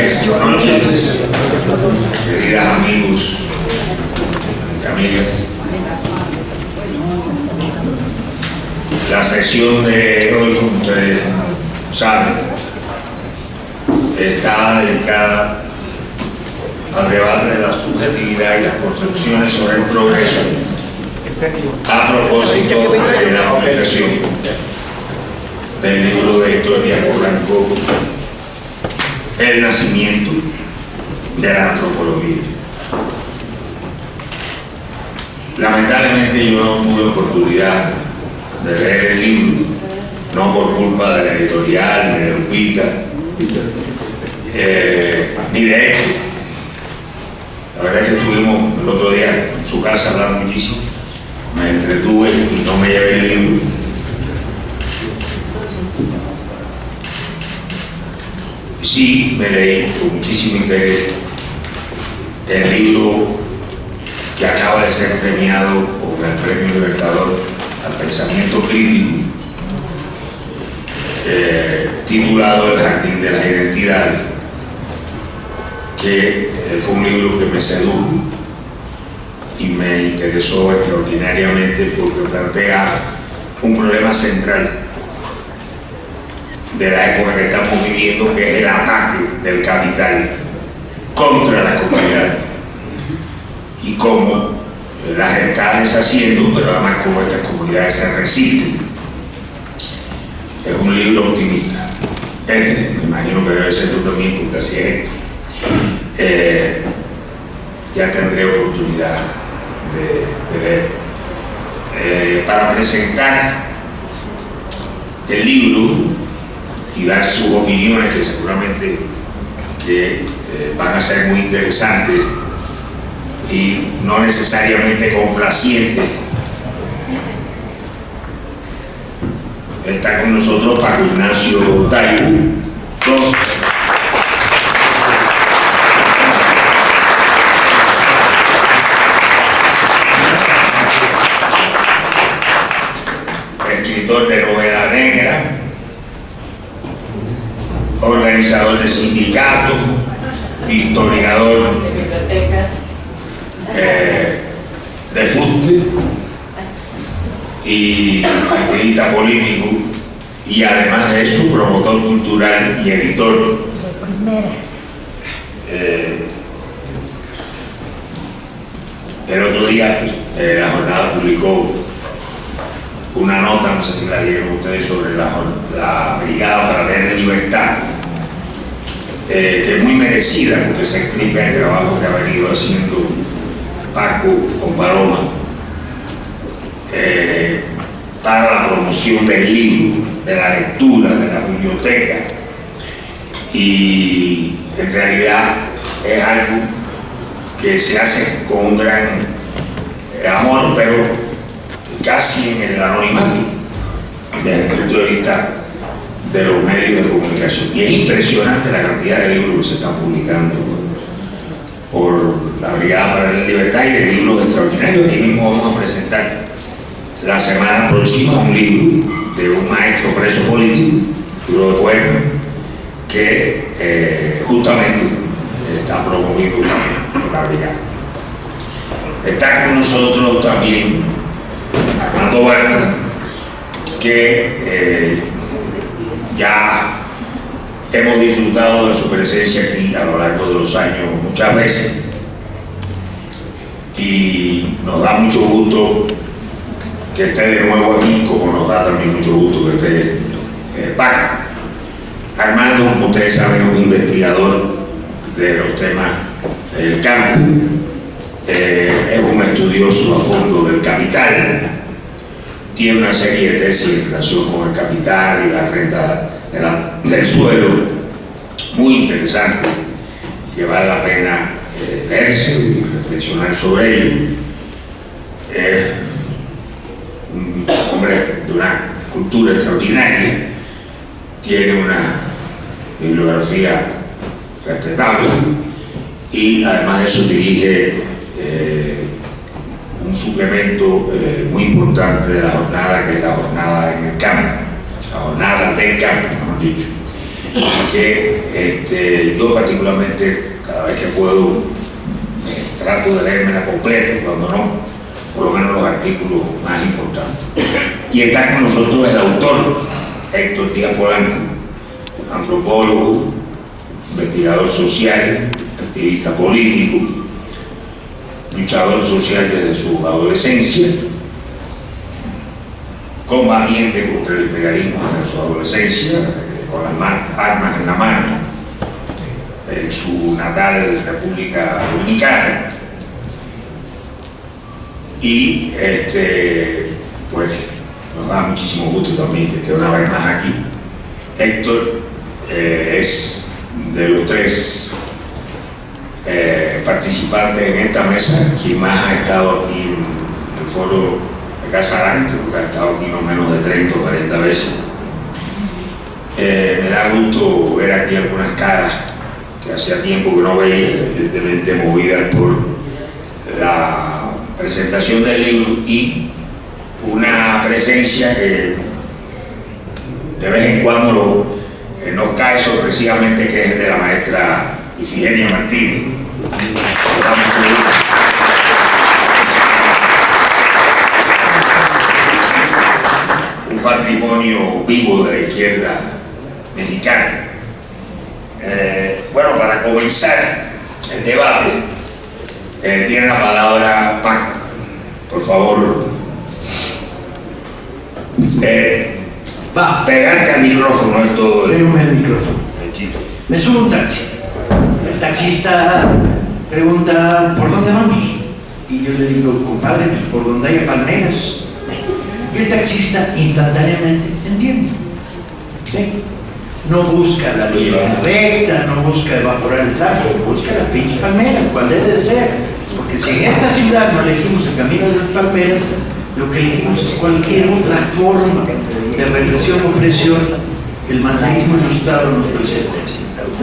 tardes, noches, queridas amigos y amigas. La sesión de hoy, como ustedes saben, está dedicada al debate de la subjetividad y las concepciones sobre el progreso a propósito de la publicación del libro de Héctor Díaz Polanco, El nacimiento de la antropología. Lamentablemente yo no tuve oportunidad de leer el libro, no por culpa de la editorial, de Lupita, ni de Héctor. La verdad es que estuvimos el otro día en su casa hablando muchísimo, me entretuve y no me llevé el libro. Sí, me leí con muchísimo interés el libro que acaba de ser premiado por el Premio Libertador al Pensamiento Crítico, titulado El Jardín de las Identidades, que fue un libro que me sedujo y me interesó extraordinariamente porque plantea un problema central de la época que estamos viviendo, que es el ataque del capital contra la comunidad y cómo las está deshaciendo, pero además cómo estas comunidades se resisten. Es un libro optimista. Me imagino que debe ser tú también, porque así es esto. Ya tendré oportunidad de leer. Para presentar el libro y dar sus opiniones, que seguramente van a ser muy interesantes y no necesariamente complacientes, está con nosotros Paco Ignacio Taibo, escritor de novela negra, organizador de sindicatos, historiador de fútbol y activista político, y además de eso promotor cultural y editor. El otro día La Jornada publicó una nota, no sé si la leyeron ustedes, sobre la Brigada Fraterna Libertad, que es muy merecida porque se explica el trabajo que ha venido haciendo Paco con Paloma para la promoción del libro, de la lectura, de la biblioteca, y en realidad es algo que se hace con un gran amor, pero casi en el anonimato desde el punto de vista de los medios de comunicación. Y es impresionante la cantidad de libros que se están publicando por la Brigada para la Libertad y de libros extraordinarios. Aquí mismo vamos a presentar la semana próxima un libro de un maestro preso político, un libro de poemas, que justamente está promovido por la Brigada. Está con nosotros también Armando Bartra, que ya hemos disfrutado de su presencia aquí a lo largo de los años muchas veces, y nos da mucho gusto que esté de nuevo aquí, como nos da también mucho gusto que esté Paco. Armando, como ustedes saben, es un investigador de los temas del campo, es un estudioso a fondo del capital, tiene una serie de tesis en relación con el capital y la renta del suelo muy interesante, que vale la pena leerse y reflexionar sobre ello. Un hombre de una cultura extraordinaria, tiene una bibliografía respetable y además de eso dirige un suplemento muy importante de la jornada, que es la jornada en el campo, la jornada del campo, mejor dicho. que yo particularmente, cada vez que puedo, trato de leérmela completa, cuando no, por lo menos los artículos más importantes. Y está con nosotros el autor, Héctor Díaz Polanco, antropólogo, investigador social, activista político, luchador social desde su adolescencia, combatiente contra el imperialismo desde su adolescencia, con las armas en la mano, en su natal República Dominicana. Y pues nos da muchísimo gusto también que esté una vez más aquí. Héctor es de los tres participantes en esta mesa quien más ha estado aquí en el foro de Casarán, creo que ha estado aquí no menos de 30 o 40 veces. Me da gusto ver aquí algunas caras que hacía tiempo que no veía, evidentemente movidas por la presentación del libro y una presencia que de vez en cuando nos cae sorpresivamente, que es de la maestra Ifigenia Martínez. Un patrimonio vivo de la izquierda mexicana. Bueno, para comenzar el debate, tiene la palabra Paco, por favor. Pegarte al micrófono es todo. Pégame el micrófono. Me subo un taxi. El taxista pregunta, ¿por dónde vamos? Y yo le digo, compadre, pues por donde haya palmeras. Y el taxista instantáneamente entiende. ¿Sí? No busca la línea recta, no busca evaporar el tráfico, busca las pinches palmeras, cuál debe de ser. Porque si en esta ciudad no elegimos el camino de las palmeras, lo que elegimos es cualquier otra forma de represión o opresión que el manzanismo ilustrado nos presenta,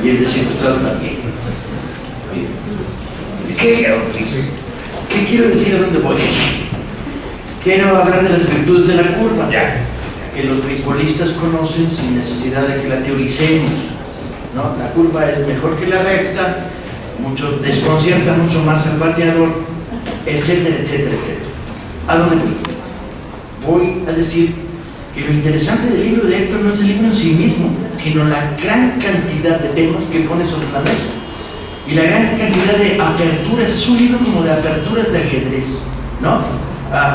y el desilustrado también. ¿Qué quiero decir? ¿A dónde voy? Quiero hablar de las virtudes de la curva, que los beisbolistas conocen sin necesidad de que la teoricemos, ¿no? La curva es mejor que la recta, desconcierta mucho más al bateador, etcétera, etcétera, etcétera. ¿A dónde voy? Voy a decir que lo interesante del libro de Héctor no es el libro en sí mismo, sino la gran cantidad de temas que pone sobre la mesa y la gran cantidad de aperturas. Es un libro como de aperturas de ajedrez, ¿no?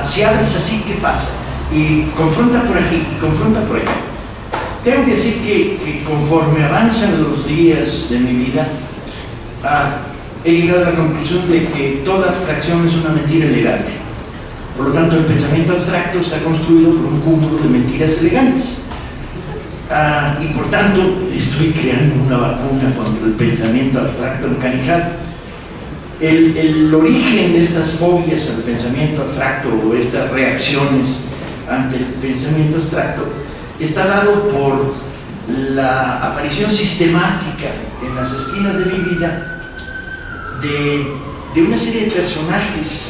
Si abres así, ¿qué pasa? Y confronta por aquí y confronta por allá. Tengo que decir que conforme avanzan los días de mi vida, he llegado a la conclusión de que toda abstracción es una mentira elegante. Por lo tanto, el pensamiento abstracto está construido por un cúmulo de mentiras elegantes. Y por tanto, estoy creando una vacuna contra el pensamiento abstracto encanijado. El origen de estas fobias al pensamiento abstracto o estas reacciones ante el pensamiento abstracto está dado por la aparición sistemática en las esquinas de mi vida de una serie de personajes,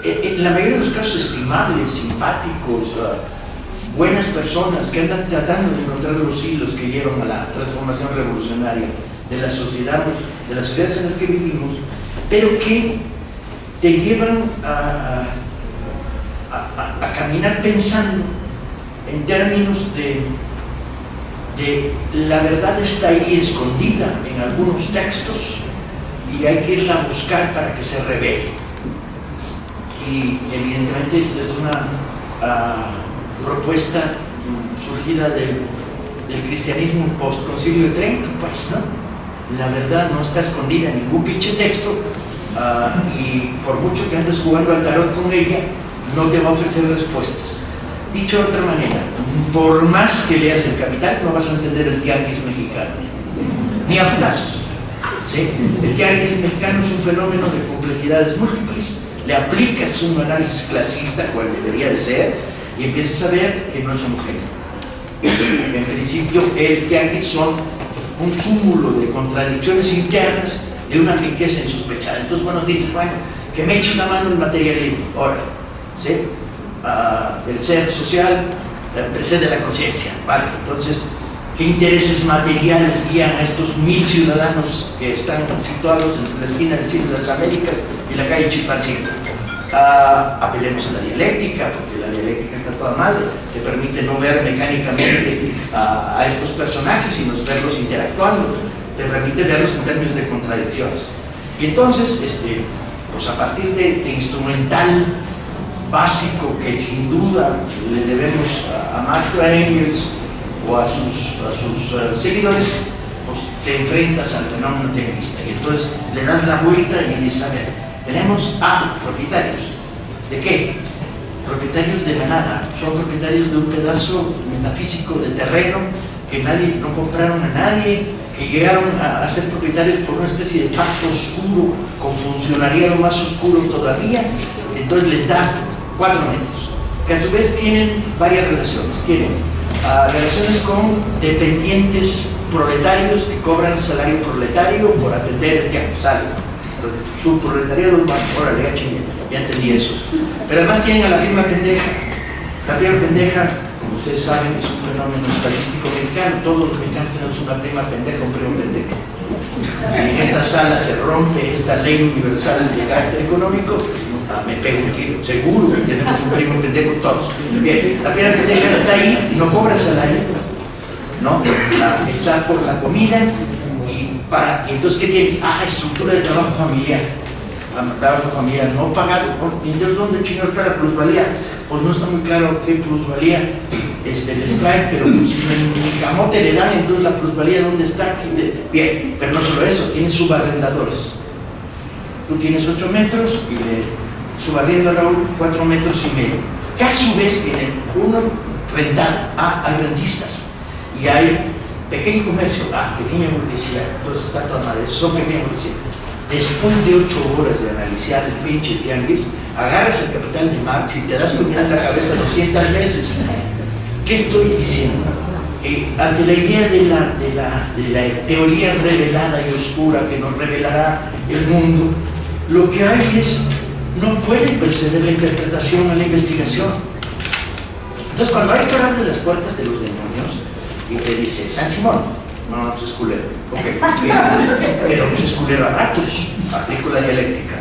en la mayoría de los casos estimables, simpáticos, buenas personas que andan tratando de encontrar los hilos que llevan a la transformación revolucionaria de las sociedades en las que vivimos, pero que te llevan a caminar pensando en términos de la verdad está ahí escondida en algunos textos y hay que irla a buscar para que se revele. Y evidentemente esta es una propuesta surgida del cristianismo post-concilio de Trento, pues, ¿no? La verdad no está escondida en ningún pinche texto, y por mucho que andes jugando al tarot con ella, no te va a ofrecer respuestas. Dicho de otra manera, por más que leas El Capital, no vas a entender el tianguis mexicano, ni a putazos, ¿sí? El tianguis mexicano es un fenómeno de complejidades múltiples. Le aplicas un análisis clasista, cual debería de ser, y empiezas a ver que no es homogéneo. En principio, el tianguis son un cúmulo de contradicciones internas de una riqueza insospechada. Entonces, bueno, dices, bueno, que me eche una mano el materialismo. Ahora, ¿sí? El ser social precede la conciencia, ¿vale? Entonces, qué intereses materiales guían a estos 1000 ciudadanos que están situados en la esquina del Chile de las Américas y la calle Chilpancingo. Apelemos a la dialéctica, porque la dialéctica está toda mal, te permite no ver mecánicamente a estos personajes, sino verlos interactuando, te permite verlos en términos de contradicciones. Y entonces, pues a partir de instrumental básico que sin duda le debemos a Marx, a Engels o a sus seguidores, pues te enfrentas al fenómeno teorista y entonces le das la vuelta y dices, a ver, tenemos a propietarios. ¿De qué? Propietarios de la nada, son propietarios de un pedazo metafísico de terreno que no compraron a nadie, que llegaron a ser propietarios por una especie de pacto oscuro, con funcionariado más oscuro todavía, que entonces les da 4 metros, que a su vez tienen varias relaciones. Tienen relaciones con dependientes proletarios que cobran salario proletario por atender el tiempo, sale. Entonces, su proletariado, órale, ya entendí eso. Pero además tienen a la firma pendeja. La prima pendeja, como ustedes saben, es un fenómeno estadístico mexicano. Todos los mexicanos tenemos una prima pendeja, un primo pendejo. Si en esta sala se rompe esta ley universal de carácter económico, me pego un tiro. Seguro que tenemos un primo pendejo todos. Bien, la prima pendeja está ahí y no cobra salario, ¿no? Está por la comida. Y entonces, ¿qué tienes? Estructura de trabajo familiar. Trabajo familiar no pagado. ¿Y entonces dónde chino está la plusvalía? Pues no está muy claro qué plusvalía les traen, pero pues, ni camote le dan, entonces la plusvalía ¿dónde está? Bien, pero no solo eso, tienes subarrendadores. Tú tienes 8 metros y le subarriendo a Raúl 4 metros y medio, que a su vez tienen uno rentado. Hay rentistas y hay pequeño comercio, pequeña burguesía, entonces está toda madre, son pequeña burguesía. Después de 8 horas de analizar el pinche tianguis, agarras el Capital de Marx y te das comida en la cabeza 200 veces. ¿Qué estoy diciendo? Ante la idea de la teoría revelada y oscura que nos revelará el mundo, lo que hay no puede preceder la interpretación a la investigación. Entonces, cuando Héctor abre las puertas de los demonios y te dice, San Simón, no, pues es culero, pero pues es culero a ratos, aplico la dialéctica.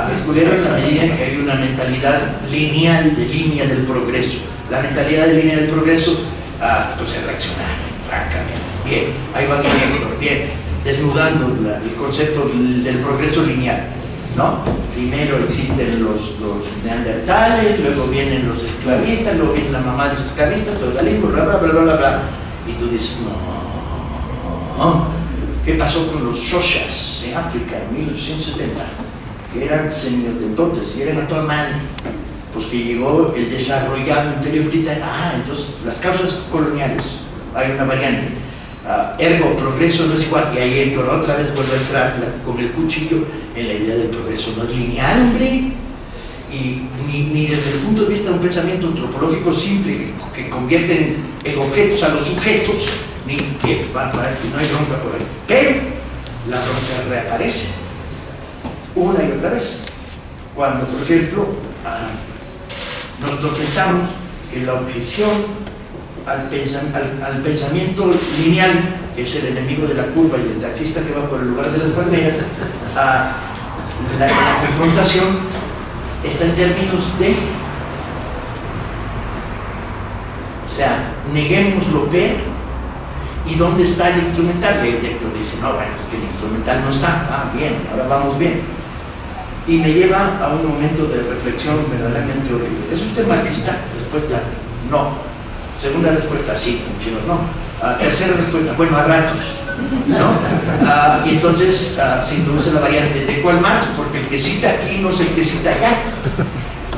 Es culero en la medida en que hay una mentalidad lineal de línea del progreso. La mentalidad de línea del progreso, pues es reaccionaria, francamente. Bien, ahí va Héctor, bien, desnudando el concepto del progreso lineal, ¿no? Primero existen los neandertales, luego vienen los esclavistas, luego viene la mamá de los esclavistas, feudalismo, bla, bla, bla, bla, bla, bla. Y tú dices, no. ¿Qué pasó con los Xochas en África en 1870? Que eran semiotentotes y eran a toda madre. Pues que llegó el desarrollado imperio británico. Entonces las causas coloniales, hay una variante. Ergo, progreso no es igual. Y ahí Héctor otra vez vuelve a entrar con el cuchillo en la idea del progreso. No es lineal, hombre. Y ni desde el punto de vista de un pensamiento antropológico simple que convierte en objetos a los sujetos, ni que no hay bronca por ahí. Pero la bronca reaparece una y otra vez. Cuando, por ejemplo, nos tropezamos que la objeción al pensamiento lineal, que es el enemigo de la curva y el taxista que va por el lugar de las palmeras, la confrontación está en términos de, o sea, neguemos lo que, y dónde está el instrumental. Y el Héctor dice, no, bueno, es que el instrumental no está. Bien, ahora vamos bien. Y me lleva a un momento de reflexión verdaderamente horrible. ¿Es usted marxista? Respuesta, no. Segunda respuesta, sí, con chinos no. Tercera respuesta, bueno, a ratos, ¿no? Y entonces se introduce la variante, ¿de cuál Marx? Porque el que cita aquí no es el que cita allá.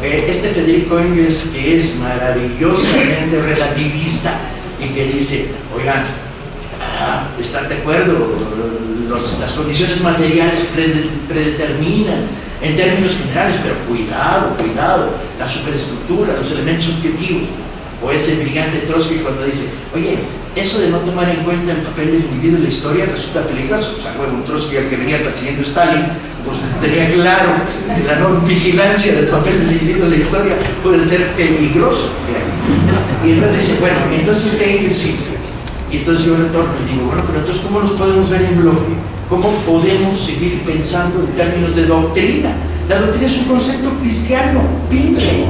Federico Engels, que es maravillosamente relativista y que dice, oigan, ¿están de acuerdo? Las condiciones materiales predeterminan en términos generales, pero cuidado, la superestructura, los elementos subjetivos. O ese brillante Trotsky cuando dice, oye, eso de no tomar en cuenta el papel del individuo en la historia resulta peligroso. O sea, bueno, un Trotsky al que venía persiguiendo Stalin, pues tenía claro que la no vigilancia del papel del individuo en la historia puede ser peligroso. Y entonces dice, bueno, entonces Engels sí. Y entonces yo retorno y digo, bueno, pero entonces ¿cómo los podemos ver en bloque? ¿Cómo podemos seguir pensando en términos de doctrina? La doctrina es un concepto cristiano, pinche.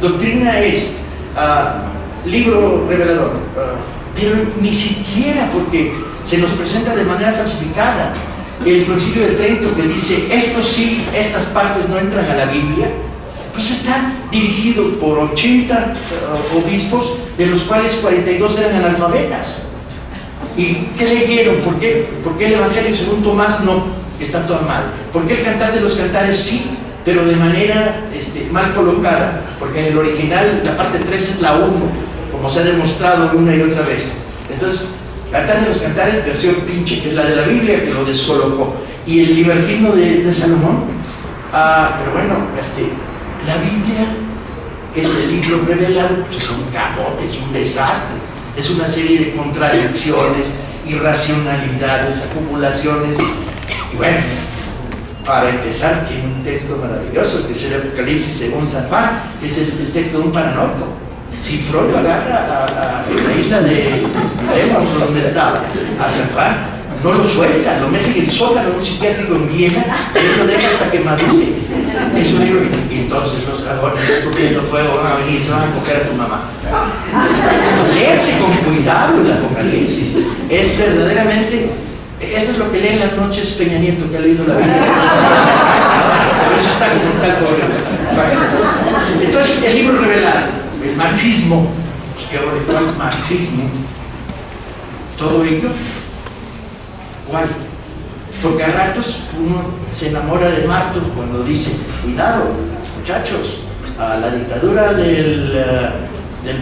Doctrina es libro revelador, pero ni siquiera, porque se nos presenta de manera falsificada. El Concilio de Trento, que dice, esto sí, estas partes no entran a la Biblia, pues está dirigido por 80 obispos, de los cuales 42 eran analfabetas. ¿Y qué leyeron? ¿Por qué el Evangelio según Tomás no? Que está todo mal. ¿Por qué el Cantar de los Cantares sí, pero de manera mal colocada? Porque en el original la parte 3 es la 1, como se ha demostrado una y otra vez. Entonces, Cantar de los Cantares, versión pinche, que es la de la Biblia, que lo descolocó. Y el libertino de Salomón, pero bueno, la Biblia, que es el libro revelado, pues es un camote, es un desastre. Es una serie de contradicciones, irracionalidades, acumulaciones. Y bueno, para empezar, tiene un texto maravilloso, que es el Apocalipsis según San Juan, que es el texto de un paranoico. Si Freud agarra a la isla de Lemos, donde estaba, a San Juan, no lo suelta, lo mete en el sótano de un psiquiátrico en Viena, y lo deja hasta que madure. Es un libro, y entonces los dragones escupiendo fuego van a venir y se van a coger a tu mamá. Léase con cuidado el Apocalipsis. Es verdaderamente, eso es lo que lee en las noches Peña Nieto, que ha leído la Biblia. Por eso está como tal pobre. Entonces, el libro revelado, el marxismo, pues que ahora el marxismo, todo ello, ¿cuál? Porque a ratos uno se enamora de Marto cuando dice, cuidado, muchachos, la dictadura del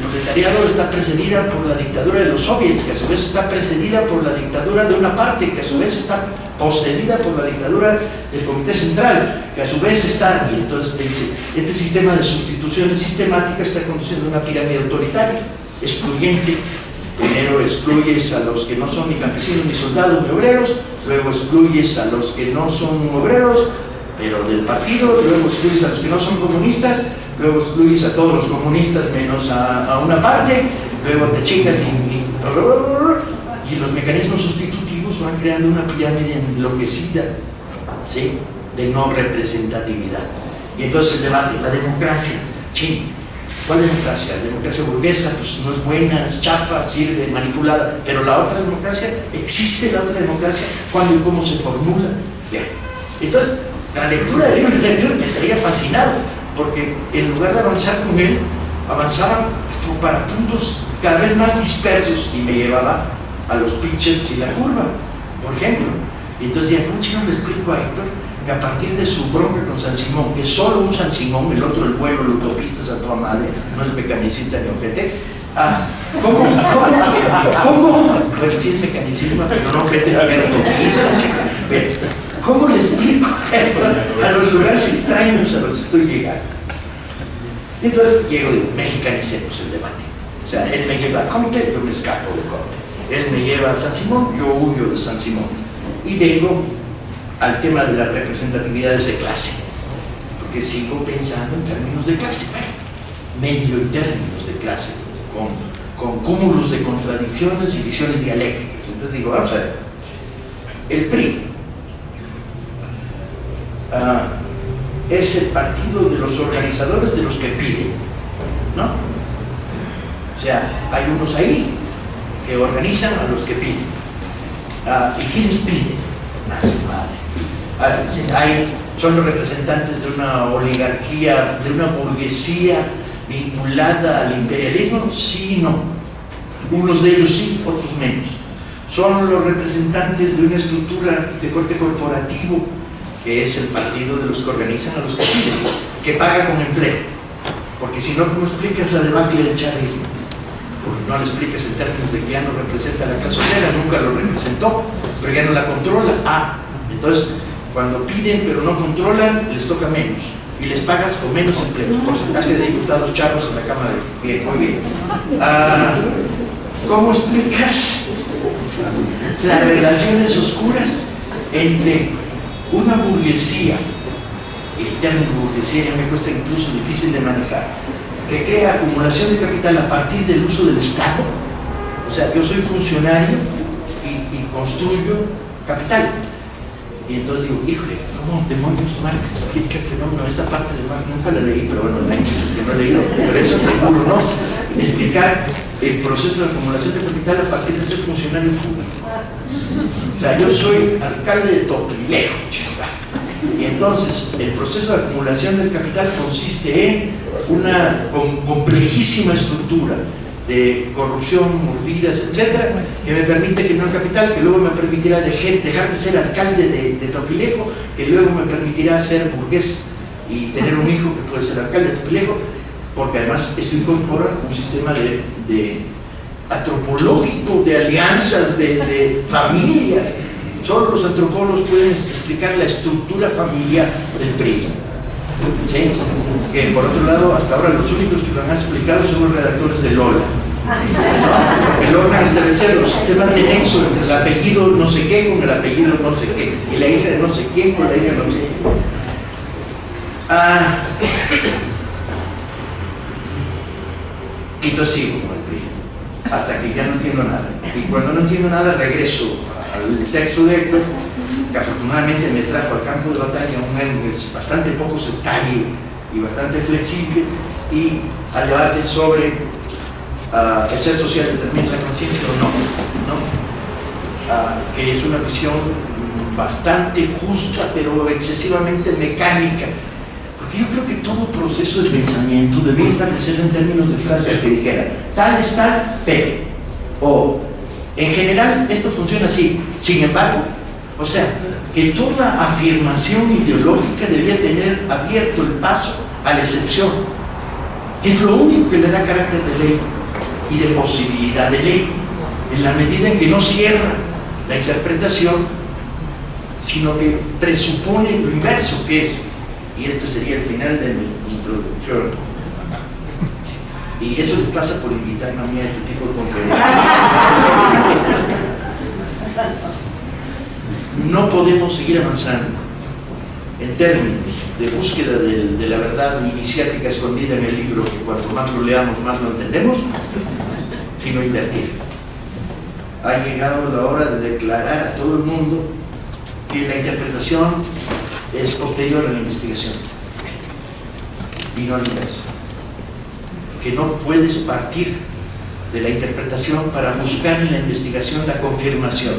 proletariado está precedida por la dictadura de los soviets, que a su vez está precedida por la dictadura de una parte, que a su vez está poseída por la dictadura del Comité Central, que a su vez está, y entonces te dice, este sistema de sustituciones sistemáticas está conduciendo a una pirámide autoritaria, excluyente. Primero excluyes a los que no son ni campesinos, ni soldados, ni obreros, luego excluyes a los que no son obreros, pero del partido, luego excluyes a los que no son comunistas, luego excluyes a todos los comunistas menos a una parte, luego te chingas y los mecanismos sustitutivos van creando una pirámide enloquecida, ¿sí?, de no representatividad. Y entonces el debate, la democracia, ching. ¿Cuál democracia? La democracia burguesa, pues no es buena, es chafa, sirve, manipulada, pero la otra democracia, ¿existe la otra democracia? ¿Cuándo y cómo se formula? Bien. Entonces, la lectura del libro de lectura me estaría fascinado, porque en lugar de avanzar con él, avanzaban para puntos cada vez más dispersos y me llevaba a los pitches y la curva, por ejemplo. Y entonces decía, ¿cómo chino le explico a Héctor que a partir de su bronca con San Simón, que solo un San Simón, el otro el bueno, el utopista es a toda madre, no es mecanicista ni ojete, ¿cómo? Bueno, sí es mecanicismo, pero no ojete, no es utopista, pero ¿cómo le explico a los lugares extraños a los que estoy llegando? Y entonces llego y digo, mexicanicemos el debate. O sea, él me lleva a Comte, yo me escapo de Comte. Él me lleva a San Simón, yo huyo de San Simón. Y vengo al tema de las representatividades de clase, porque sigo pensando en términos de clase, medio en términos de clase, con cúmulos de contradicciones y visiones dialécticas. Entonces digo, vamos a ver, el PRI es el partido de los organizadores de los que piden, ¿no? O sea, hay unos ahí que organizan a los que piden. ¿Y quiénes piden? A su madre. Son los representantes de una oligarquía, de una burguesía vinculada al imperialismo, sí y no. Unos de ellos sí, otros menos. Son los representantes de una estructura de corte corporativo, que es el partido de los que organizan a los que piden, que paga con empleo. Porque si no, ¿cómo explicas la debacle del chavismo? Porque no lo explicas en términos de que ya no representa a la clase obrera, nunca lo representó, pero ya no la controla. Entonces, cuando piden pero no controlan, les toca menos y les pagas con menos empleos, porcentaje de diputados charros en la Cámara de... Bien, muy bien. ¿Cómo explicas las relaciones oscuras entre una burguesía, el término burguesía ya me cuesta incluso difícil de manejar, que crea acumulación de capital a partir del uso del Estado. O sea, yo soy funcionario y construyo capital. Y entonces digo, híjole, ¿cómo demonios Marx explica el fenómeno? Esa parte de Marx nunca la leí, pero bueno, hay muchos que no he leído, pero esa seguro no. Explicar el proceso de acumulación de capital a partir de ser funcionario público. O sea, yo soy alcalde de Topilejo, y entonces el proceso de acumulación del capital consiste en una complejísima estructura de corrupción, mordidas, etcétera, que me permite generar capital, que luego me permitirá dejar de ser alcalde de Topilejo, que luego me permitirá ser burgués y tener un hijo que puede ser alcalde de Topilejo, porque además esto incorpora un sistema de antropológico, de alianzas, de familias. Solo los antropólogos pueden explicar la estructura familiar del PRI. ¿Sí? Que por otro lado, hasta ahora los únicos que lo han explicado son los redactores de Lola, ¿no? Porque logran establecer los sistemas de nexo entre el apellido no sé qué con el apellido no sé qué, y la hija de no sé quién con la hija de no sé qué. Entonces sigo con el PRI, hasta que ya no entiendo nada. Y cuando no entiendo nada, regreso al texto de Héctor, que afortunadamente me trajo al campo de batalla un Engels bastante poco sectario y bastante flexible, y al debate sobre el ser social determina la conciencia o no, que es una visión bastante justa pero excesivamente mecánica, porque yo creo que todo proceso de pensamiento debía establecer en términos de frases que dijeran tal es tal, pero, o en general esto funciona así, sin embargo. O sea, que toda afirmación ideológica debía tener abierto el paso a la excepción, que es lo único que le da carácter de ley y de posibilidad de ley, en la medida en que no cierra la interpretación, sino que presupone lo inverso, que es, y este sería el final de mi introducción, y eso les pasa por invitarme a mí a este tipo de conferencias. No podemos seguir avanzando en términos de búsqueda de la verdad iniciática escondida en el libro, que cuanto más lo leamos más lo entendemos, sino invertir. Ha llegado la hora de declarar a todo el mundo que la interpretación es posterior a la investigación y no al inverso, que no puedes partir de la interpretación para buscar en la investigación la confirmación,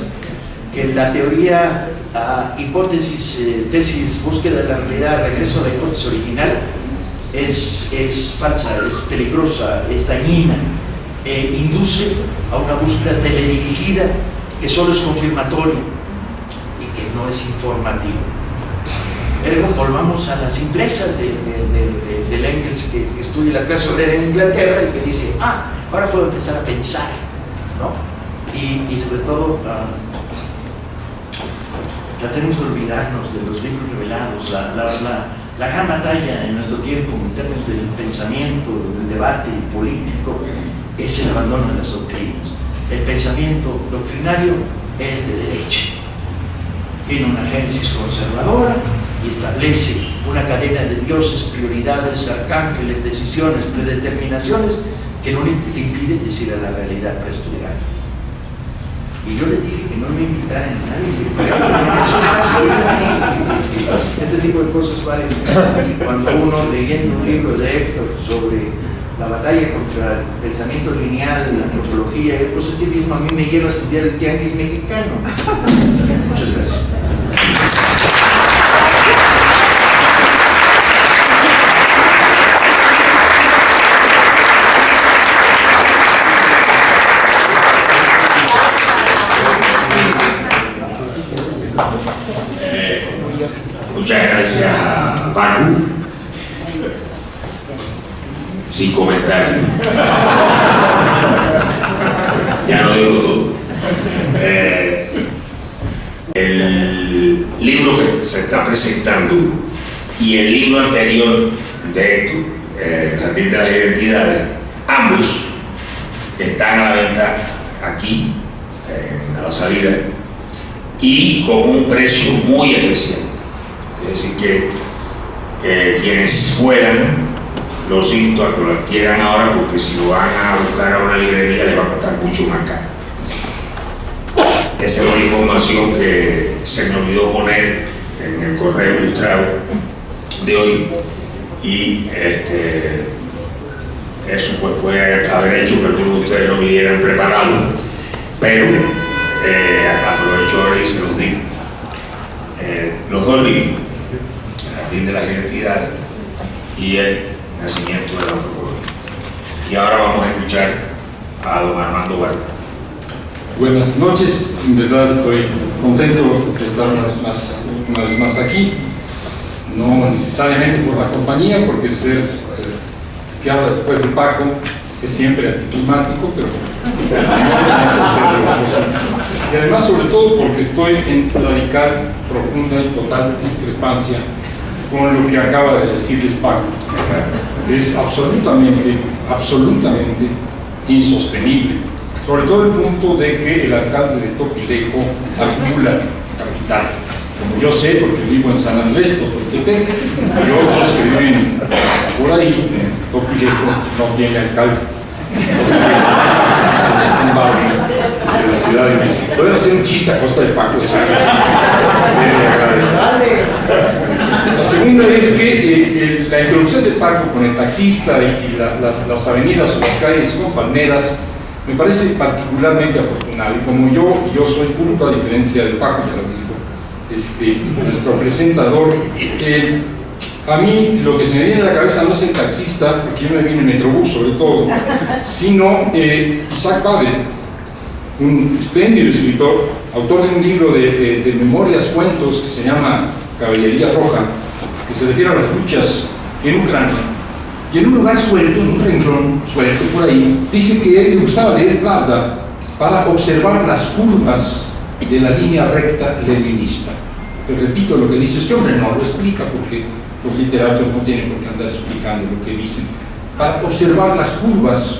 que la teoría, hipótesis, tesis, búsqueda de la realidad, regreso a la hipótesis original, es falsa, es peligrosa, es dañina, induce a una búsqueda teledirigida que solo es confirmatoria y que no es informativa. Ergo, volvamos a la simpleza del Engels que estudia la clase obrera en Inglaterra y que dice, ahora puedo empezar a pensar, ¿no? Y sobre todo, tratemos de olvidarnos de los libros revelados. La gran batalla en nuestro tiempo en términos del pensamiento, del debate político, es el abandono de las doctrinas. El pensamiento doctrinario es de derecha, tiene una génesis conservadora y establece una cadena de dioses, prioridades, arcángeles, decisiones, predeterminaciones, que lo único que te impide es ir a la realidad para estudiar. Y yo les dije que no me invitaran a nadie. Este tipo de cosas valen cuando uno, leyendo un libro de Héctor sobre la batalla contra el pensamiento lineal, la antropología y el positivismo, a mí me lleva a estudiar el tianguis mexicano. Muchas gracias. Muchas gracias, Paco. Sin comentario. Ya lo digo todo. El libro que se está presentando y el libro anterior de Héctor, El Jardín de las Identidades, ambos están a la venta aquí, a la salida, y con un precio muy especial. Es decir, que quienes puedan los insto a que lo adquieran ahora, porque si lo van a buscar a una librería les va a costar mucho más caro. Esa es la información que se me olvidó poner en el correo ilustrado de hoy, y eso pues puede haber hecho que algunos de ustedes no vinieran preparados, pero aprovecho ahora y se los digo. Los dos libros, el Jardín de las Identidades y el Nacimiento de la Antropología. Y ahora vamos a escuchar a don Armando Vargas. Buenas noches, en verdad estoy contento de estar una vez más aquí, no necesariamente por la compañía, porque ser que habla después de Paco es siempre anticlimático, pero y además sobre todo porque estoy en radical, profunda y total discrepancia con lo que acaba de decirles Paco. Es absolutamente insostenible, sobre todo el punto de que el alcalde de Topilejo acumula capital. Como yo sé, porque vivo en San Andrés, Topoltepec, y otros que viven por ahí, Topilejo no tiene alcalde. Es un barrio de la Ciudad de México. Pueden hacer un chiste a costa de Paco, La segunda es que la introducción de Paco con el taxista y las avenidas o las calles con palmeras me parece particularmente afortunado. Y como yo soy culto, a diferencia de Paco, ya lo dijo nuestro presentador, a mí lo que se me viene a la cabeza no es el taxista, porque yo me vine en Metrobús sobre todo, sino Isaac Babel, un espléndido escritor, autor de un libro de memorias, cuentos, que se llama Caballería Roja, que se refiere a las luchas en Ucrania. Y en un lugar suelto, en un renglón suelto por ahí, dice que a él le gustaba leer Pravda para observar las curvas de la línea recta leninista. Pero repito lo que dice este hombre, no lo explica porque los literatos no tienen por qué andar explicando lo que dicen. Para observar las curvas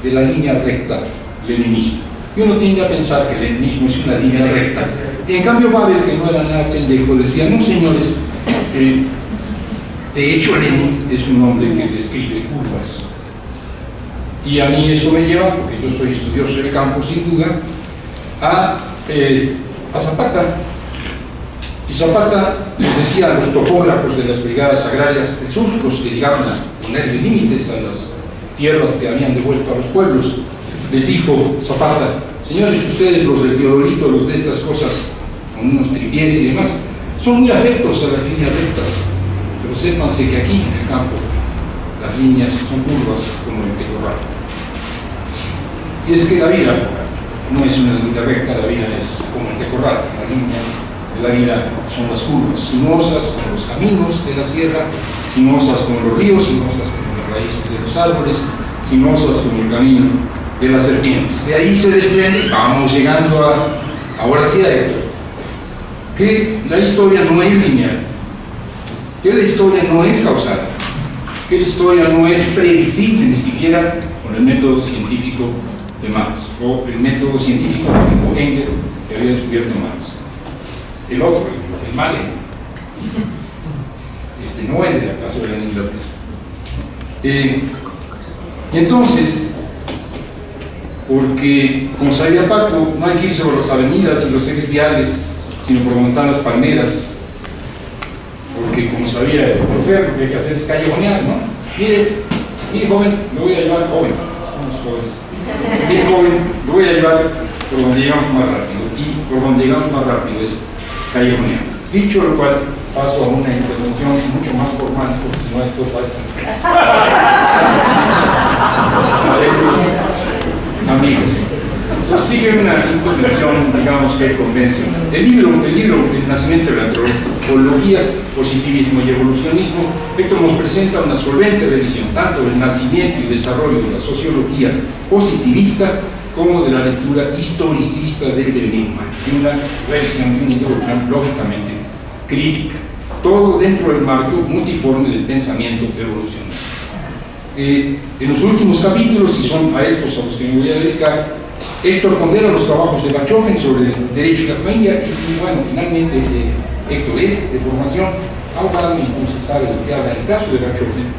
de la línea recta leninista. Y uno tiende a pensar que el leninismo es una línea recta. Y en cambio Babel, que no era nada pendejo, decía, no señores, de hecho Lenin es un hombre que describe curvas. Y a mí esto me lleva, porque yo soy estudioso del campo sin duda, a Zapata. Y Zapata les decía a los topógrafos de las brigadas agrarias del sur, los que llegaron a ponerle límites a las tierras que habían devuelto a los pueblos, les dijo Zapata, señores, ustedes los del Teodolito, los de estas cosas, con unos tripiés y demás, son muy afectos a las líneas rectas, pero sépanse que aquí en el campo las líneas son curvas como el tecorral. Y es que la vida no es una línea recta, la vida es como el tecorral, la línea de la vida son las curvas, sinuosas como los caminos de la sierra, sinuosas como los ríos, sinuosas como las raíces de los árboles, sinuosas como el camino de las serpientes. De ahí se desprende, vamos llegando ahora sí a esto, que la historia no es lineal, que la historia no es causal, que la historia no es previsible ni siquiera con el método científico de Marx, o el método científico de Engels que había descubierto Marx. El otro, el mal no el de la clase de la Inglaterra. Y entonces, porque como sabía Paco, no hay que irse por las avenidas y los ejes viales, sino por donde están las palmeras, porque como sabía el chofer, lo que hay que hacer es callejonear, ¿no? Mire joven, lo voy a llevar joven, somos jóvenes. Mire joven, lo voy a llevar por donde llegamos más rápido, y por donde llegamos más rápido es callejonear. Dicho lo cual, paso a una intervención mucho más formal, porque si no esto parece amigos. Entonces sigue una intervención, digamos que convencional. El libro El nacimiento de la antropología, positivismo y evolucionismo, Héctor nos presenta una solvente revisión tanto del nacimiento y desarrollo de la sociología positivista como de la lectura historicista del enigma, y una revisión de una introducción lógicamente crítica, todo dentro del marco multiforme del pensamiento evolucionista. En los últimos capítulos, y son a estos a los que me voy a dedicar, Héctor pondera los trabajos de Bachofen sobre el derecho y la familia, y bueno, finalmente Héctor es de formación abogado y entonces sabe de lo que habla en el caso de Bachofen,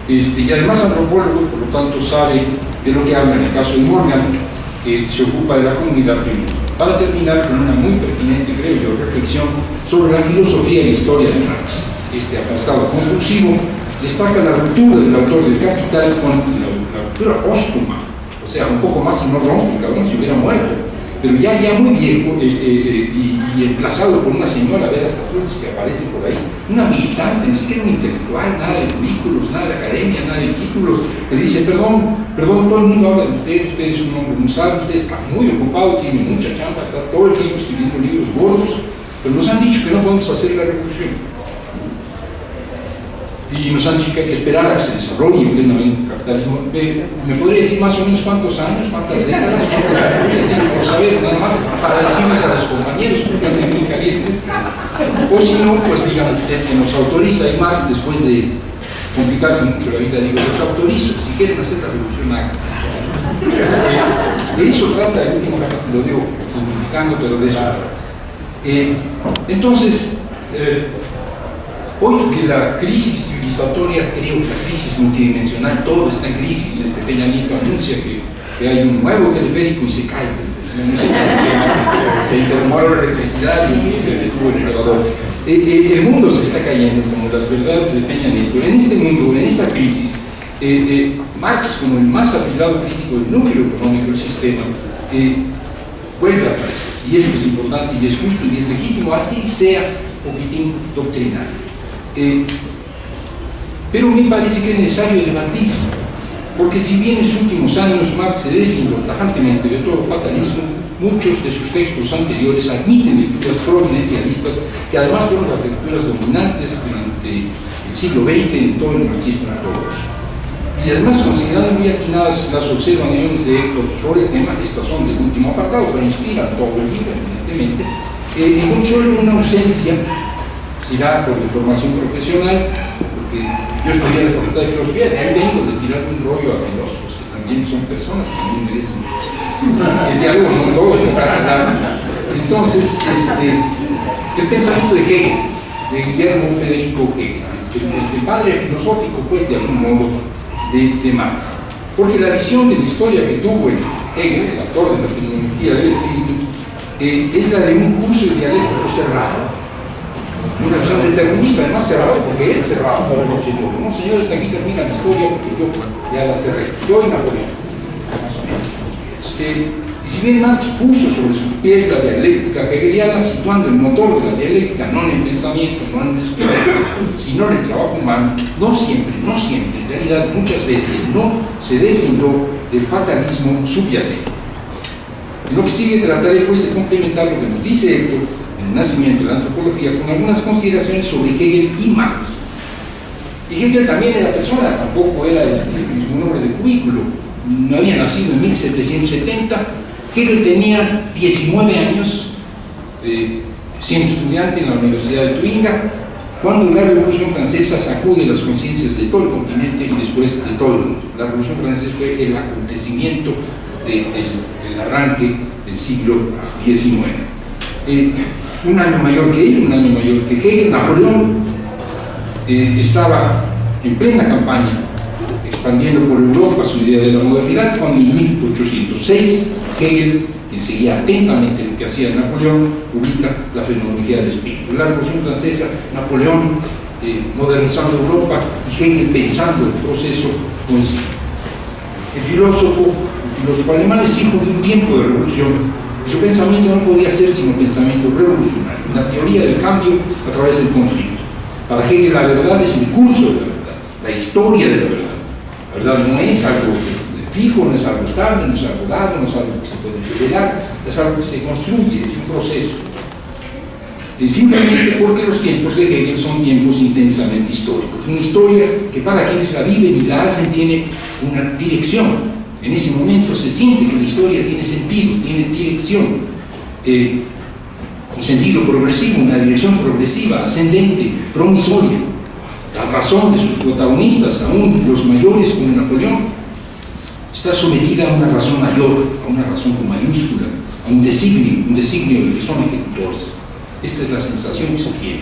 y además antropólogo, por lo tanto sabe de lo que habla en el caso de Morgan, que se ocupa de la comunidad primera. Para terminar con una muy pertinente, creo yo, reflexión sobre la filosofía y la historia de Marx. Este apartado conclusivo destaca la ruptura del autor del Capital con la ruptura póstuma, o sea, un poco más y no rompe, cabrón, si hubiera muerto, pero ya muy viejo y emplazado por una señora de las Flores que aparece por ahí, una militante, ni siquiera un intelectual, nada de currículos, nada de academia, nada de títulos, que dice, perdón, todo el mundo habla de usted es un hombre muy sabio, usted está muy ocupado, tiene mucha chamba, está todo el tiempo escribiendo libros gordos, pero nos han dicho que no podemos hacer la revolución. Y nos han dicho que hay que esperar a que se desarrolle plenamente el capitalismo. ¿Me podría decir más o menos cuántos años, cuántas décadas, cuántas años? Por saber, nada más, para decirles a los compañeros que están muy calientes. O si no, pues digamos, usted que nos autoriza, y Marx, después de complicarse mucho la vida, digo, los autorizo, si quieren hacer la revolución, hagan. De eso trata el último capítulo, lo digo simplificando, pero de eso trata. Entonces, hoy que la crisis civilizatoria, creo que la crisis multidimensional, todo está en crisis. Peña Nieto anuncia que hay un nuevo teleférico y se cae. Se interrumpió la electricidad y se detuvo el elevador. El mundo se está cayendo, como las verdades de Peña Nieto. En este mundo, en esta crisis, Marx, como el más afilado crítico del núcleo económico del sistema, vuelve a aparecer. Y eso es importante y es justo y es legítimo, así sea poquitín doctrinario. Pero me parece que es necesario debatir, porque si bien en sus últimos años Marx se deslindó tajantemente de todo fatalismo, muchos de sus textos anteriores admiten lecturas providencialistas que además fueron las lecturas dominantes durante el siglo XX en todo el marxismo ortodoxo. Y además, considerando muy atinadas las observaciones de Héctor sobre el tema, estas son del último apartado, pero inspiran todo el libro, evidentemente, encontró una ausencia. Será por mi formación profesional, porque yo estudié en la Facultad de Filosofía, de ahí vengo de tirar un rollo a filósofos, que también son personas, también merecen el diálogo, no todos, no pasa nada. Entonces, el pensamiento de Hegel, de Guillermo Federico Hegel, el padre filosófico, pues, de algún modo, de Marx. Porque la visión de la historia que tuvo Hegel, el autor de la fenomenología del espíritu, es la de un curso dialéctico cerrado. Una visión determinista, además cerrado, porque él cerraba. No, señores, aquí termina la historia porque yo ya la cerré. Yo y Napoleón, más o menos. Y si bien Marx puso sobre sus pies la dialéctica hegeliana, situando el motor de la dialéctica no en el pensamiento, no en el espíritu, sino en el trabajo humano, no siempre, en realidad muchas veces no se deslindó del fatalismo subyacente. En lo que sigue trataré pues de complementar lo que nos dice Héctor el nacimiento de la antropología con algunas consideraciones sobre Hegel y Marx. Y Hegel también era persona, tampoco era un hombre de cubículo, no había nacido en 1770, Hegel tenía 19 años, siendo estudiante en la Universidad de Tubinga, cuando la Revolución Francesa sacude las conciencias de todo el continente y después de todo el mundo. La Revolución Francesa fue el acontecimiento del arranque del siglo XIX. Un año mayor que él, un año mayor que Hegel, Napoleón estaba en plena campaña expandiendo por Europa su idea de la modernidad, cuando en 1806 Hegel, quien seguía atentamente lo que hacía Napoleón, publica la fenomenología del espíritu. La Revolución Francesa, Napoleón modernizando Europa y Hegel pensando el proceso coincide. El filósofo alemán es hijo de un tiempo de revolución. Su pensamiento no podía ser sino pensamiento revolucionario, la teoría del cambio a través del conflicto. Para Hegel la verdad es el curso de la verdad, la historia de la verdad. La verdad no es algo fijo, no es algo estable, no es algo dado, no es algo que se puede revelar, es algo que se construye, es un proceso. Simplemente porque los tiempos de Hegel son tiempos intensamente históricos. Una historia que para quienes la viven y la hacen tiene una dirección. En ese momento se siente que la historia tiene sentido, tiene dirección, un sentido progresivo, una dirección progresiva, ascendente, promisoria. La razón de sus protagonistas, aún los mayores como Napoleón, está sometida a una razón mayor, a una razón con mayúscula, a un designio del que son ejecutores. Esta es la sensación que se tiene.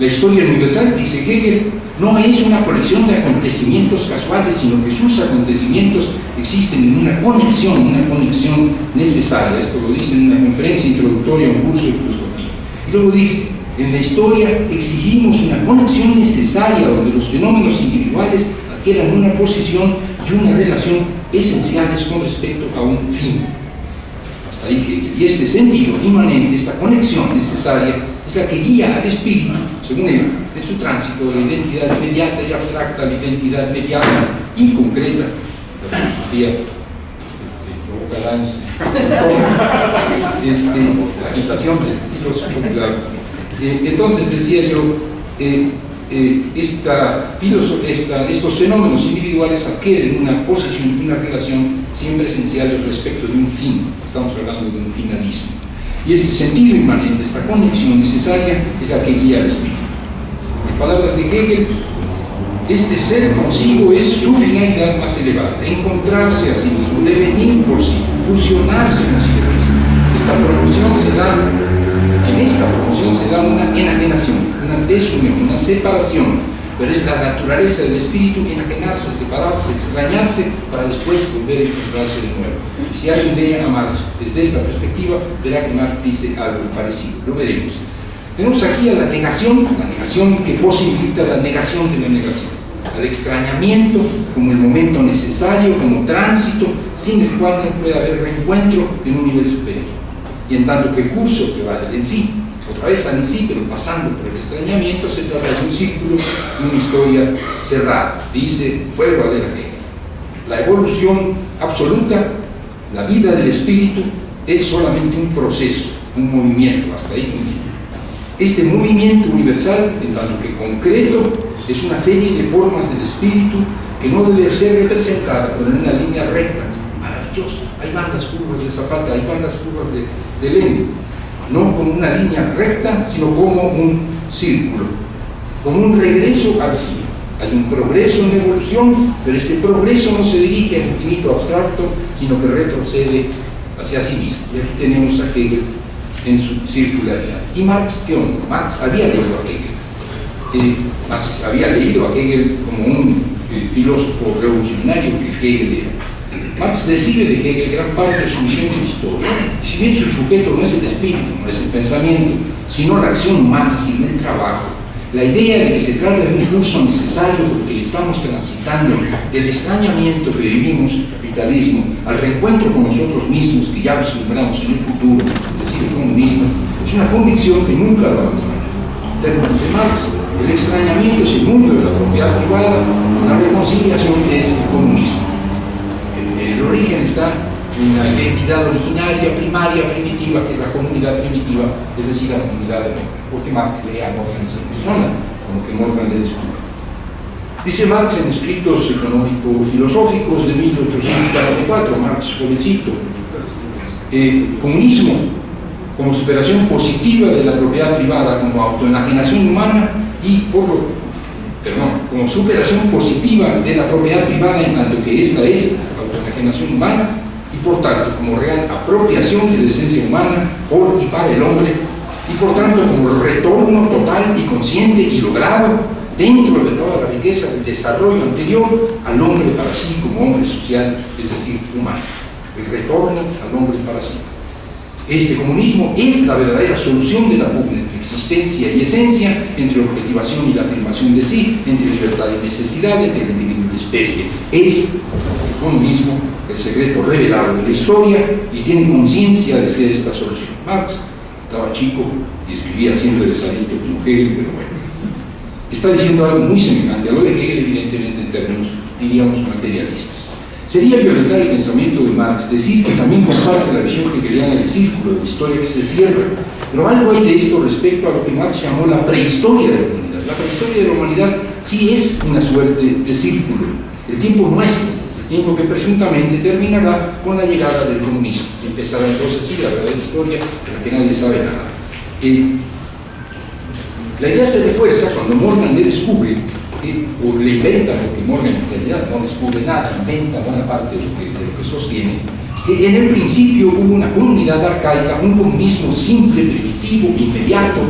La historia universal, dice Hegel, no es una colección de acontecimientos casuales, sino que sus acontecimientos existen en una conexión necesaria. Esto lo dice en una conferencia introductoria a un curso de filosofía. Y luego dice, en la historia exigimos una conexión necesaria donde los fenómenos individuales adquieran una posición y una relación esenciales con respecto a un fin. Hasta ahí Hegel. Y este sentido inmanente, esta conexión necesaria, es la que guía al espíritu, según él, en su tránsito de la identidad inmediata y abstracta a la identidad mediata y concreta. La filosofía provoca daños, la agitación del filósofo, claro. Entonces decía yo, estos fenómenos individuales adquieren una posición y una relación siempre esenciales respecto de un fin. Estamos hablando de un finalismo. Y este sentido inmanente, esta conexión necesaria, es la que guía al espíritu. En palabras de Hegel, este ser consigo es su finalidad más elevada, encontrarse a sí mismo, devenir por sí, fusionarse consigo mismo. En esta promoción se da una enajenación, una desunión, una separación, pero es la naturaleza del espíritu enajenarse, separarse, extrañarse, para después volver a encontrarse de nuevo. Y si alguien lee a Marx desde esta perspectiva, verá que Marx dice algo parecido, lo veremos. Tenemos aquí a la negación que posibilita la negación de la negación, al extrañamiento como el momento necesario, como tránsito, sin el cual no puede haber reencuentro en un nivel superior. Y en tanto que el curso que va del en sí, otra vez al en sí, pero pasando por el extrañamiento, se trata de un círculo, de una historia cerrada. Dice, vuelvo a leer aquí, la evolución absoluta, la vida del espíritu, es solamente un proceso, un movimiento, hasta ahí muy bien. Este movimiento universal, en tanto que concreto, es una serie de formas del espíritu que no debe ser representada por una línea recta, maravillosa. Hay bandas curvas de Zapata, hay bandas curvas de Lenin, no como una línea recta, sino como un círculo, como un regreso al sí. Hay un progreso en la evolución, pero este progreso no se dirige al infinito abstracto, sino que retrocede hacia sí mismo. Y aquí tenemos a Hegel en su circularidad. ¿Y Marx qué onda? Marx había leído a Hegel. Marx había leído a Hegel como un filósofo revolucionario que Hegel era. Marx recibe de Hegel gran parte de su misión de historia, y si bien su sujeto no es el espíritu, no es el pensamiento, sino la acción humana, sino el trabajo, la idea de que se trata de un curso necesario porque estamos transitando del extrañamiento que vivimos, el capitalismo, al reencuentro con nosotros mismos que ya vislumbramos en el futuro, es decir, el comunismo, es una convicción que nunca lo abandona. En términos de Marx, el extrañamiento es el mundo de la propiedad privada, la reconciliación es el comunismo. El origen está en la identidad originaria, primaria, primitiva, que es la comunidad primitiva, es decir, la comunidad de Morgan, porque Marx lee a Morgan y se fusiona, como que Morgan le descubre. Dice Marx en Escritos Económico-Filosóficos de 1844, Marx jovencito, comunismo como superación positiva de la propiedad privada, como autoenajenación humana y como superación positiva de la propiedad privada en tanto que esta es autoenajenación humana y por tanto como real apropiación de la esencia humana por y para el hombre y por tanto como retorno total y consciente y logrado dentro de toda la riqueza del desarrollo anterior al hombre para sí como hombre social, es decir, humano. El retorno al hombre para sí. Este comunismo es la verdadera solución de la pugna entre existencia y esencia, entre objetivación y la afirmación de sí, entre libertad y necesidad, entre el individuo y la especie. Es el comunismo el secreto revelado de la historia y tiene conciencia de ser esta solución. Marx estaba chico y escribía siempre de salito como Hegel, pero bueno, está diciendo algo muy semejante a lo de Hegel, evidentemente en términos, diríamos, materialistas. Sería violentar el pensamiento de Marx decir que también comparte la visión hegeliana del círculo de la historia que se cierra, pero algo hay de esto respecto a lo que Marx llamó la prehistoria de la humanidad. La prehistoria de la humanidad sí es una suerte de círculo, el tiempo nuestro, el tiempo que presuntamente terminará con la llegada del comunismo. Y empezará entonces sí la verdadera historia de la que nadie sabe nada. La idea se refuerza cuando Morgan le descubre o le inventa, porque Morgan en realidad no descubre nada, inventa buena parte de lo que sostiene, que en el principio hubo una comunidad arcaica, un comunismo simple, primitivo, inmediato,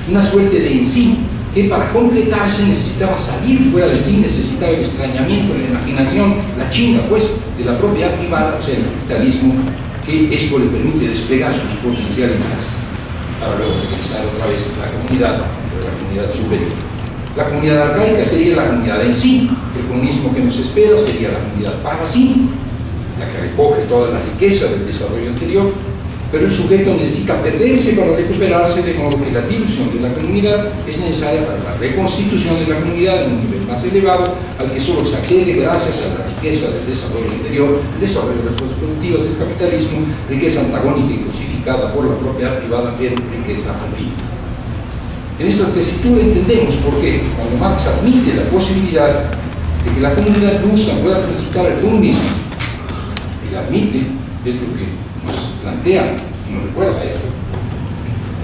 una suerte de en sí, que para completarse necesitaba salir fuera de sí, necesitaba el extrañamiento, la imaginación, la chinga, pues, de la propiedad privada, o sea, el capitalismo, que esto le permite desplegar sus potencialidades para luego regresar otra vez a la comunidad superior. La comunidad arcaica sería la comunidad en sí, el comunismo que nos espera sería la comunidad parasí, la que recoge toda la riqueza del desarrollo anterior, pero el sujeto necesita perderse para recuperarse, de modo que la dilución de la comunidad es necesaria para la reconstitución de la comunidad en un nivel más elevado, al que solo se accede gracias a la riqueza del desarrollo anterior, el desarrollo de las fuerzas productivas del capitalismo, riqueza antagónica y crucificada por la propiedad privada, pero riqueza continua. En esta tesitura entendemos por qué, cuando Marx admite la posibilidad de que la comunidad rusa pueda transitar el comunismo, y la admite, es lo que nos plantea y nos recuerda esto.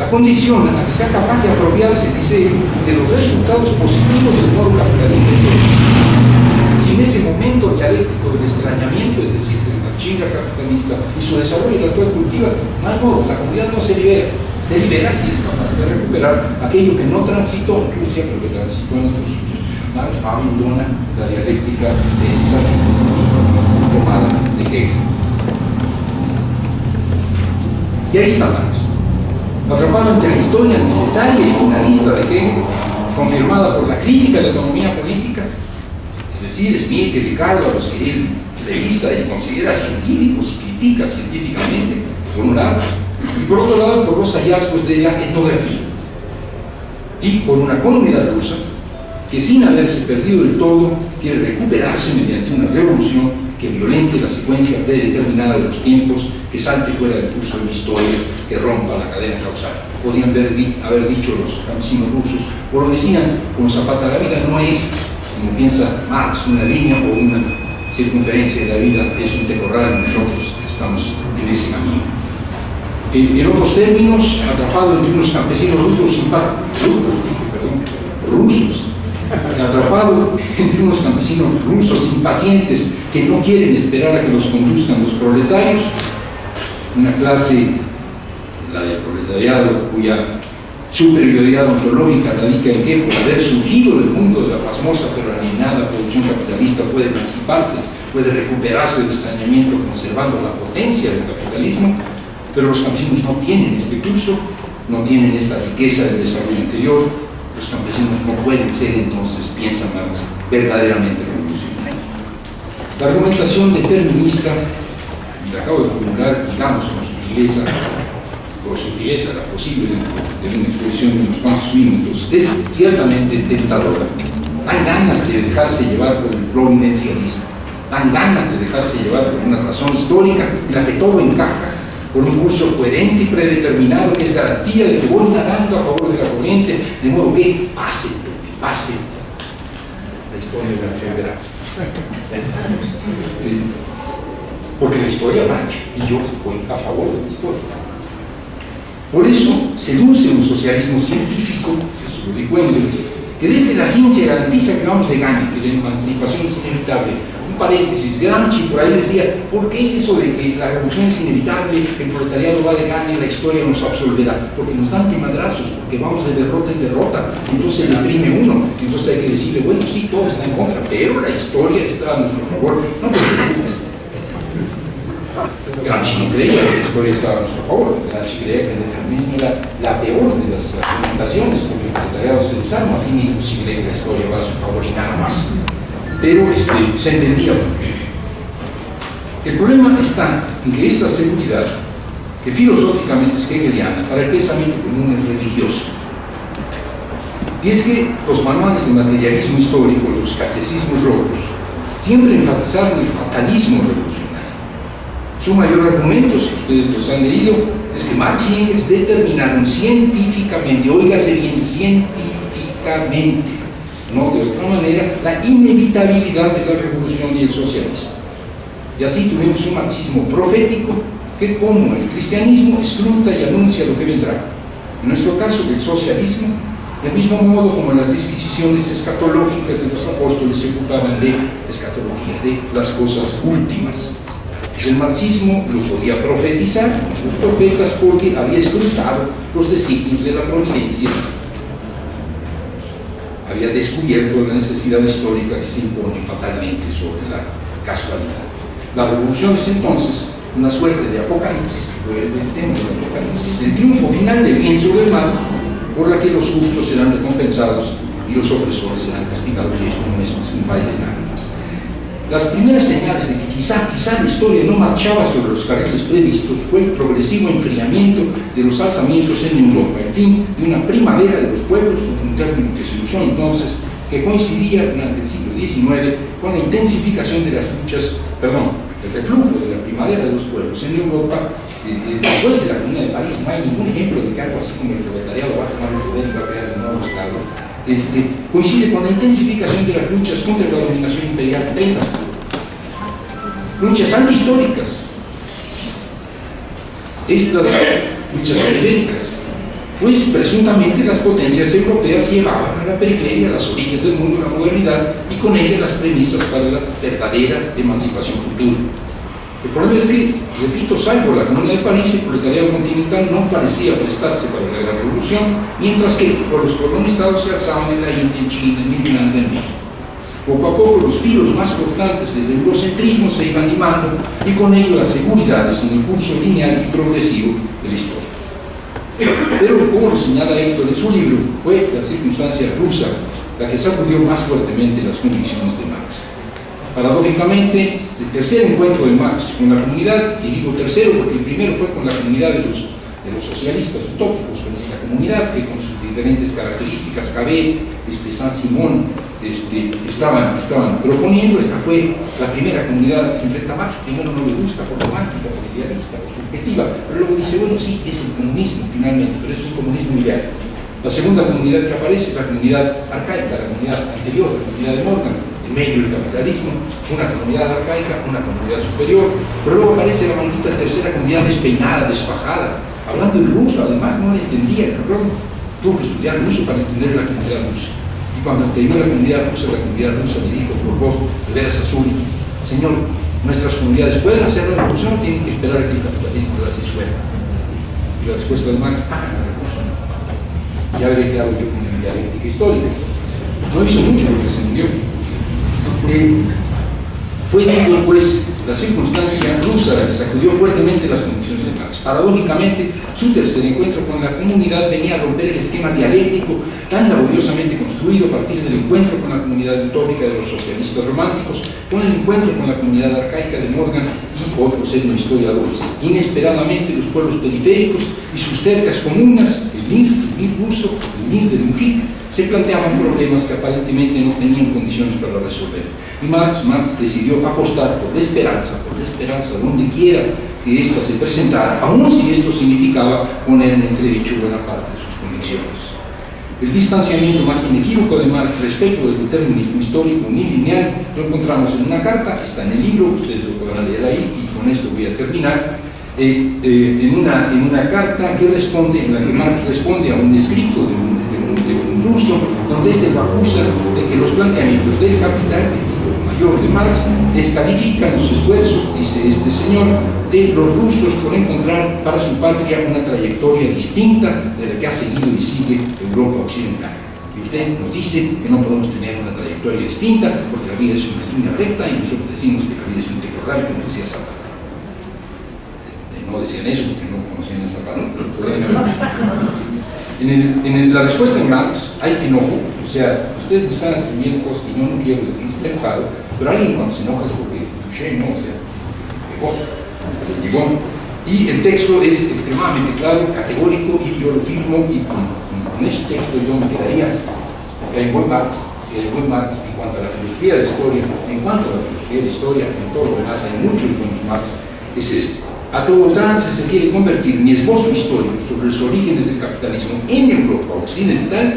La condición a la que sea capaz de apropiarse, dice él, de los resultados positivos del modo capitalista. Si en ese momento dialéctico del extrañamiento, es decir, de la chinga capitalista y su desarrollo de las fuerzas productivas, no hay modo, la comunidad no se libera. Se libera si es capaz de recuperar aquello que no transitó en Rusia, pero que transitó en otros sitios. Marx abandona la dialéctica de esa síntesis tomada de Hegel. Y ahí está Marx, atrapado entre la historia necesaria y finalista de Hegel, confirmada por la crítica de la economía política, es decir, Smith y Ricardo, a los que él revisa y considera científicos y critica científicamente, por un lado, y por otro lado por los hallazgos de la etnografía, y por una comunidad rusa que, sin haberse perdido del todo, quiere recuperarse mediante una revolución que violente la secuencia predeterminada de los tiempos, que salte fuera del curso de la historia, que rompa la cadena causal. Podían haber dicho los campesinos rusos, o lo decían con Zapata: la vida no es, como piensa Marx, una línea o una circunferencia de la vida, es un tecorral, y nosotros estamos en ese camino. En otros términos, atrapado entre unos campesinos rusos, atrapado entre unos campesinos rusos impacientes que no quieren esperar a que los conduzcan los proletarios, una clase, la del proletariado, cuya superioridad ontológica radica en que, por haber surgido del mundo de la pasmosa pero alienada producción capitalista, puede emanciparse, puede recuperarse del extrañamiento conservando la potencia del capitalismo. Pero los campesinos no tienen este curso, no tienen esta riqueza del desarrollo anterior. Los campesinos no pueden ser, entonces, piensa Marx, verdaderamente revolucionarios. La argumentación determinista, y la acabo de formular, digamos, con sutileza la posible de una exposición de unos cuantos minutos, es ciertamente tentadora. Dan ganas de dejarse llevar por el providencialismo, dan ganas de dejarse llevar por una razón histórica en la que todo encaja, por un curso coherente y predeterminado que es garantía de que voy nadando a favor de la corriente, de modo que pase lo que pase, la historia la resolverá. Porque la historia marcha y yo voy a favor de la historia. Por eso seduce un socialismo científico, eso lo dijo Engels, que desde la ciencia garantiza que vamos de gana, que la emancipación es inevitable. Un paréntesis, Gramsci por ahí decía: ¿por qué eso de que la revolución es inevitable, el proletariado va de gana y la historia nos absolverá? Porque nos dan quemadrazos, porque vamos de derrota en derrota, entonces le deprime uno, entonces hay que decirle: bueno, sí, todo está en contra, pero la historia está a nuestro favor. No te preocupes. Gramsci no creía que la historia estaba a nuestro favor. Gramsci creía que el determinismo era la peor de las argumentaciones, porque el proletariado se desarma a sí mismo si cree que la historia va a su favor y nada más. Pero se entendía por qué. El problema está en que esta seguridad, que filosóficamente es hegeliana, para el pensamiento común es religioso. Y es que los manuales de materialismo histórico, los catecismos rotos, siempre enfatizaron el fatalismo revolucionario. Su mayor argumento, si ustedes los han leído, es que Marx y Engels determinaron científicamente, óigase bien, científicamente, no de otra manera, la inevitabilidad de la revolución y el socialismo. Y así tuvimos un marxismo profético que, como el cristianismo, escruta y anuncia lo que vendrá. En nuestro caso, del socialismo, del mismo modo como las disquisiciones escatológicas de los apóstoles se ocupaban de escatología, de las cosas últimas. El marxismo lo podía profetizar, los profetas, porque había escrutado los designios de la providencia había descubierto la necesidad histórica que se impone fatalmente sobre la casualidad. La revolución es entonces una suerte de apocalipsis, el tema del apocalipsis, el triunfo final del bien sobre el mal, por la que los justos serán recompensados y los opresores serán castigados, y esto no es más que un baile de lágrimas. Las primeras señales de que quizá la historia no marchaba sobre los carriles previstos fue el progresivo enfriamiento de los alzamientos en Europa, en fin, de una primavera de los pueblos, un término que se usó entonces, que coincidía durante el siglo XIX con la intensificación de las luchas, el reflujo de la primavera de los pueblos en Europa. Después de la Comuna de París no hay ningún ejemplo de que algo así como el proletariado va a tomar el poder y va a crear un nuevo Estado. Coincide con la intensificación de las luchas contra la dominación imperial en las luchas antihistóricas. Estas luchas periféricas, pues presuntamente las potencias europeas llevaban a la periferia, a las orillas del mundo, la modernidad y con ella las premisas para la verdadera emancipación futura. El problema es que, repito, salvo la Comuna de París, el proletariado continental no parecía prestarse para la gran revolución, mientras que por los colonizados se alzaban en la India, en China, en Irlanda, en México. Poco a poco los filos más cortantes del eurocentrismo se iban limando y con ello las seguridades en el curso lineal y progresivo de la historia. Pero, como lo señala Héctor en su libro, fue la circunstancia rusa la que sacudió más fuertemente las convicciones de Marx. Paradójicamente, el tercer encuentro de Marx con la comunidad, y digo tercero porque el primero fue con la comunidad de los socialistas utópicos, con esta comunidad que con sus diferentes características, Cabet, Saint-Simon, estaban proponiendo. Esta fue la primera comunidad que se enfrenta a Marx. Primero no le gusta por romántica, por idealista, por subjetiva, pero luego dice, bueno, sí, es el comunismo finalmente, pero es un comunismo ideal. La segunda comunidad que aparece es la comunidad arcaica, la comunidad anterior, la comunidad de Morgan, en medio del capitalismo, una comunidad arcaica, una comunidad superior, pero luego aparece la maldita tercera comunidad despeinada, desfajada, hablando en ruso, además no le entendía el cabrón, tuvo que estudiar ruso para entender la comunidad rusa. Y cuando entendió la comunidad rusa le dijo por voz de veras azul, señor, nuestras comunidades pueden hacer la revolución o tienen que esperar a que el capitalismo las disuelva. Y la respuesta de Marx, la revolución. Ya veré qué hago yo con mi dialéctica histórica. No hizo mucho porque se murió. Fue, digo, pues, la circunstancia rusa la que sacudió fuertemente las convicciones de Marx. Paradójicamente, su tercer encuentro con la comunidad venía a romper el esquema dialéctico tan laboriosamente construido a partir del encuentro con la comunidad utópica de los socialistas románticos, con el encuentro con la comunidad arcaica de Morgan y otros etnohistoriadores. Inesperadamente, los pueblos periféricos y sus cercas comunas, el MIR ruso, el MIR de Mujic, se planteaban problemas que aparentemente no tenían condiciones para resolver. Y Marx decidió apostar por la esperanza donde quiera que ésta se presentara, aun si esto significaba poner en entredicho buena parte de sus convicciones. El distanciamiento más inequívoco de Marx respecto del determinismo histórico unilineal lo encontramos en una carta, está en el libro, ustedes lo podrán leer ahí, y con esto voy a terminar, en una carta que responde, en la que Marx responde a un escrito de un ruso, donde este lo acusa de que los planteamientos del capital, el hijo mayor de Marx, descalifican los esfuerzos, dice este señor, de los rusos por encontrar para su patria una trayectoria distinta de la que ha seguido y sigue Europa occidental. Y usted nos dice que no podemos tener una trayectoria distinta porque la vida es una línea recta y nosotros decimos que la vida es un teclograma, como decía Zapata. No decían eso porque no conocían a Zapata, pero pueden haber. En la respuesta de Marx hay enojo, o sea, ustedes me están atribuiendo cosas que yo no quiero decir, está enojado, pero alguien cuando se enoja es porque touché, ¿no? O sea, llegó. Y el texto es extremadamente claro, categórico, y yo lo firmo, y con ese texto yo me quedaría, porque hay buen Marx en cuanto a la filosofía de la historia, en todo lo demás hay muchos buenos Marx, es este. A todo trance se quiere convertir mi esbozo histórico sobre los orígenes del capitalismo en Europa occidental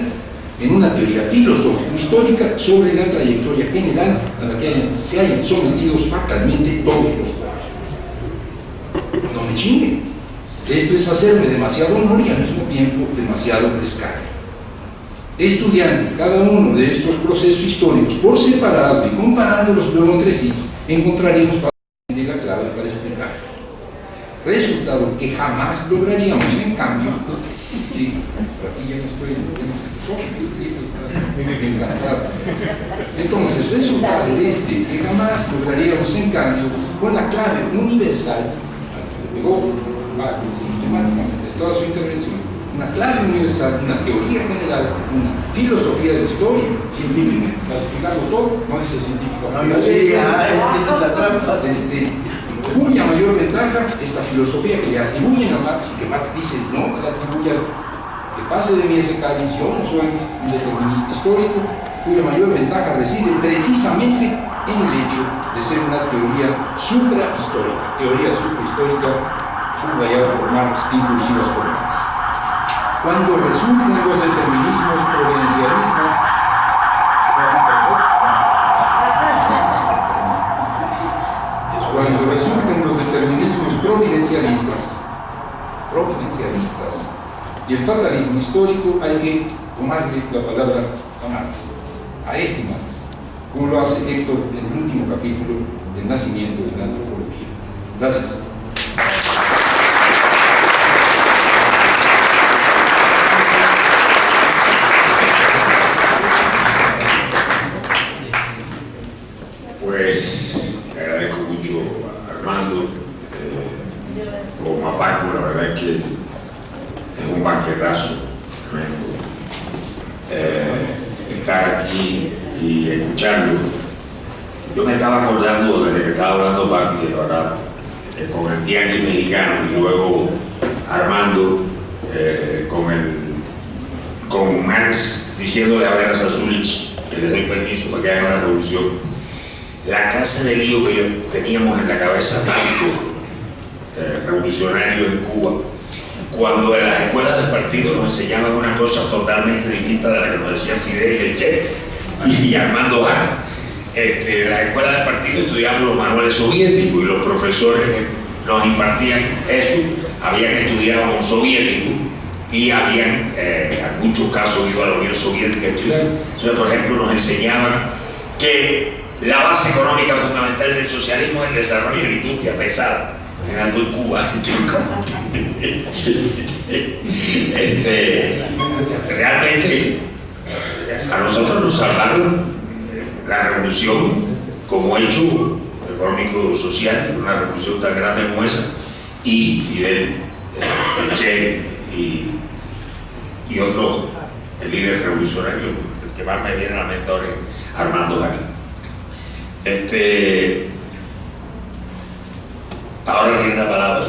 en una teoría filosófico-histórica sobre la trayectoria general a la que se hayan sometido fatalmente todos los pueblos. No me chinguen. Esto es hacerme demasiado honor y al mismo tiempo demasiado escarnio. Estudiando cada uno de estos procesos históricos por separado y comparándolos luego entre sí, encontraremos la clave para explicarlos. Resultado que jamás lograríamos, en cambio, existe, aquí ya me estoy encantado. Entonces, resulta que jamás lograríamos, en cambio, con la clave universal, que pegó sistemáticamente en toda su intervención, una clave universal, una teoría general, una filosofía de la historia científica, para explicarlo todo, no es el científico. No, yo sé, esa es la trampa. Cuya mayor ventaja, esta filosofía que le atribuyen a Marx, que Marx dice no le atribuye que pase de mí ese cáliz, yo no soy un determinista histórico, cuya mayor ventaja reside precisamente en el hecho de ser una teoría suprahistórica, teoría suprahistórica subrayada por Marx, impulsivas por Marx. Cuando resulten los determinismos providencialistas, cuando resulten los determinismos providencialistas y el fatalismo histórico, hay que tomarle la palabra a Marx, a este Marx, como lo hace Héctor en el último capítulo del nacimiento de la antropología. Gracias. Pues le agradezco mucho a Armando, como a Paco, la verdad es que es un banquetazo tremendo estar aquí y escucharlo. Yo me estaba acordando desde que estaba hablando Paco y ahora con el tianguis mexicano y luego Armando con Marx diciéndole a Vera Sasulich que les doy permiso para que hagan la revolución. La clase de lío que teníamos en la cabeza tanto revolucionarios en Cuba, cuando en las escuelas del partido nos enseñaban una cosa totalmente distinta de la que nos decía Fidel y el Che y Armando Jara. En las escuelas del partido estudiamos los manuales soviéticos y los profesores que nos impartían eso habían estudiado con soviéticos y habían en muchos casos ido a la Unión Soviética a estudiar. Entonces, por ejemplo, nos enseñaban que la base económica fundamental del socialismo es el desarrollo de la industria pesada, generando en Cuba. Realmente a nosotros nos salvaron la revolución como hecho económico-social, una revolución tan grande como esa, y Fidel, el Che y otros, el líder revolucionario, el que más me viene a la mente ahora es Armando Jara. Ahora tiene la palabra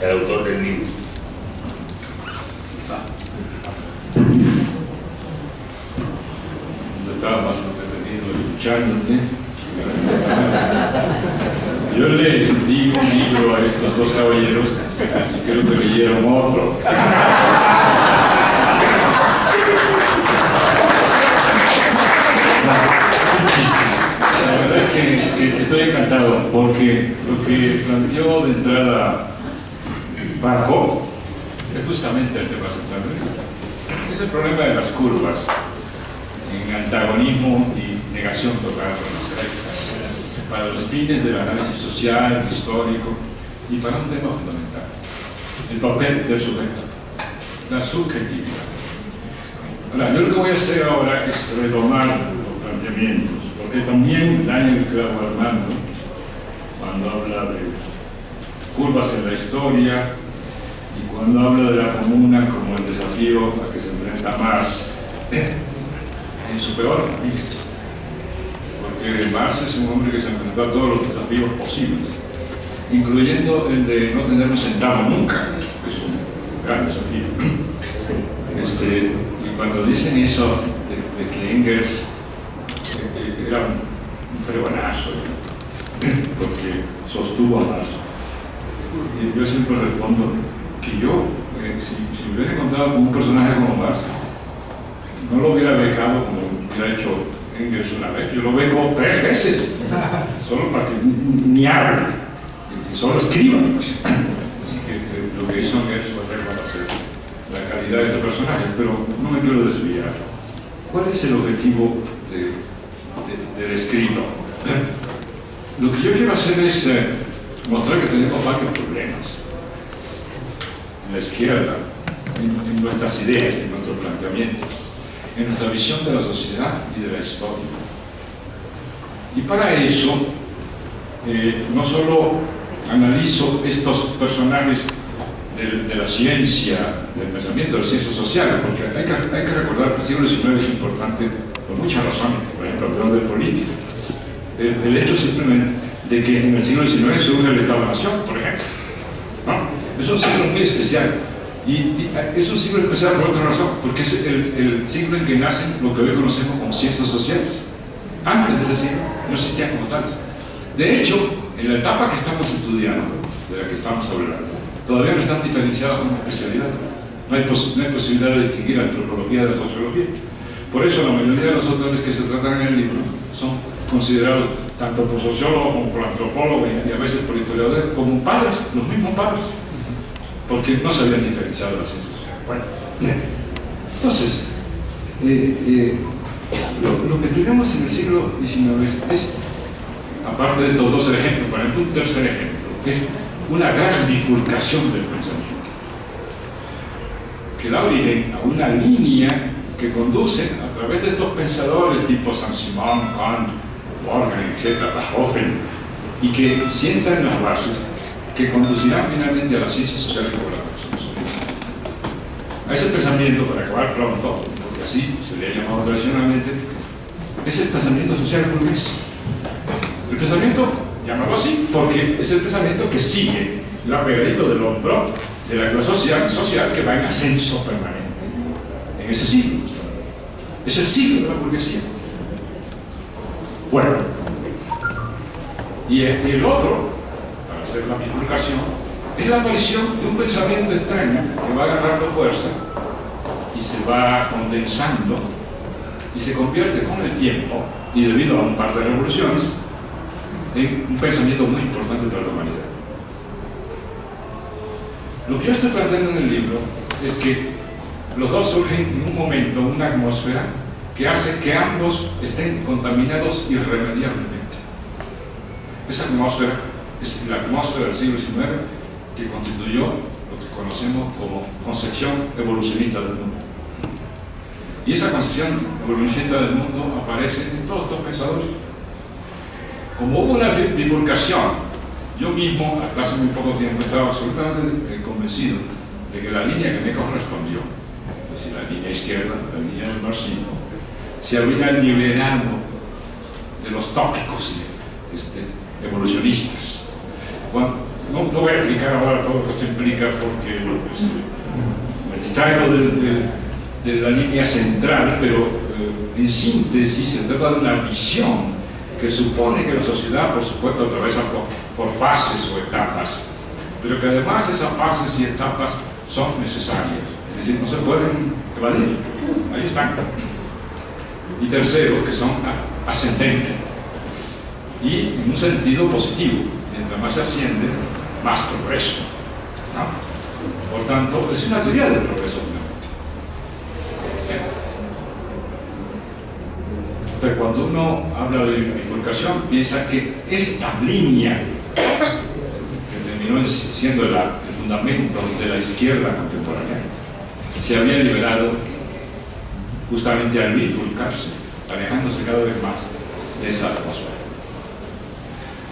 el autor del libro. Estaba más entretenido escuchándote. Yo le di un libro a estos dos caballeros y creo que leyeron otro. La verdad es que estoy encantado porque lo que planteó de entrada Paco es justamente el tema central. Es el problema de las curvas en antagonismo y negación total para los fines del análisis social, histórico y para un tema fundamental: el papel del sujeto, la subjetividad. Ahora, yo lo que voy a hacer ahora es retomar los planteamientos, porque también Daniel Clavo Armando, cuando habla de curvas en la historia y cuando habla de la comuna como el desafío al que se enfrenta Marx en su peor momento, porque Marx es un hombre que se enfrentó a todos los desafíos posibles, incluyendo el de no tener un centavo nunca, que es un gran desafío. Y cuando dicen eso de que Engels era un fregonazo, porque sostuvo a Marx, y yo siempre respondo que yo, si me hubiera encontrado con un personaje como Marx, no lo hubiera becado como hubiera hecho Engels una vez. Yo lo beco 3 veces, solo para que ni hable y solo escriba. Pues. Así que lo que hizo Engels fue reconocer la calidad de este personaje, pero no me quiero desviar. ¿Cuál es el objetivo del escrito? Lo que yo quiero hacer es mostrar que tenemos varios problemas. En la izquierda, en nuestras ideas, en nuestros planteamientos, en nuestra visión de la sociedad y de la historia. Y para eso, no solo analizo estos personajes de la ciencia, del pensamiento, de las ciencias sociales, porque hay que recordar que el siglo XIX es importante por muchas razones, por ejemplo, el orden político. El hecho simplemente de que en el siglo XIX surge el Estado-Nación, por ejemplo, ¿no? Es un siglo muy especial, y es un siglo especial por otra razón, porque es el siglo en que nacen lo que hoy conocemos como ciencias sociales. Antes de ese siglo no existían como tales. De hecho, en la etapa que estamos estudiando, de la que estamos hablando, todavía no están diferenciadas como especialidad. No hay posibilidad de distinguir antropología de sociología. Por eso la mayoría de los autores que se tratan en el libro son considerados tanto por sociólogos como por antropólogos y a veces por historiadores como padres, los mismos padres, porque no se habían diferenciado las ciencias sociales. Bueno, entonces, lo que tenemos en el siglo XIX es, aparte de estos dos ejemplos, por ejemplo, un tercer ejemplo, que es una gran bifurcación del pensamiento, que da origen a una línea que conduce a través de estos pensadores tipo Saint-Simon, Kant, Morgan, etc., Hoffen, y que sientan las bases que conducirán finalmente a las ciencias sociales como la conocemos. A ese pensamiento, para acabar pronto, porque así se le ha llamado tradicionalmente, es el pensamiento social burgués. El pensamiento, llamado así, porque es el pensamiento que sigue el apegadito del hombro de la clase social que va en ascenso permanente en ese siglo. Es el siglo de la burguesía. Bueno, y el otro, para hacer la bifurcación, es la aparición de un pensamiento extraño que va agarrando fuerza y se va condensando y se convierte con el tiempo, y debido a un par de revoluciones, en un pensamiento muy importante para la humanidad. Lo que yo estoy planteando en el libro es que los dos surgen en un momento, una atmósfera que hace que ambos estén contaminados irremediablemente. Esa atmósfera es la atmósfera del siglo XIX que constituyó lo que conocemos como concepción evolucionista del mundo. Y esa concepción evolucionista del mundo aparece en todos estos pensadores. Como hubo una bifurcación, yo mismo hasta hace muy poco tiempo estaba absolutamente convencido de que la línea que me correspondió, es decir, la línea izquierda, la línea del marxismo, se había liberado de los tópicos evolucionistas. Bueno, no voy a explicar ahora todo lo que esto implica porque pues, me distraigo de la línea central, pero en síntesis se trata de una visión que supone que la sociedad, por supuesto, atraviesa por fases o etapas, pero que además esas fases y etapas son necesarias, es decir, no se pueden evadir, ahí están. Y tercero, que son ascendentes, y en un sentido positivo, mientras más se asciende, más progreso, ¿no? Por tanto, es una teoría del progreso finalmente. Entonces, cuando uno habla de bifurcación, piensa que esta línea, que terminó siendo el fundamento de la izquierda contemporánea, se había liberado justamente al bifurcarse, alejándose cada vez más de esa atmósfera.